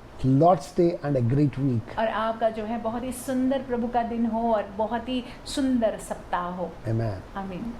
Lord's Day and a great week. और आपका जो है बहुत ही सुंदर प्रभु का दिन हो और बहुत ही सुंदर सप्ताह हो। Amen. आमीन।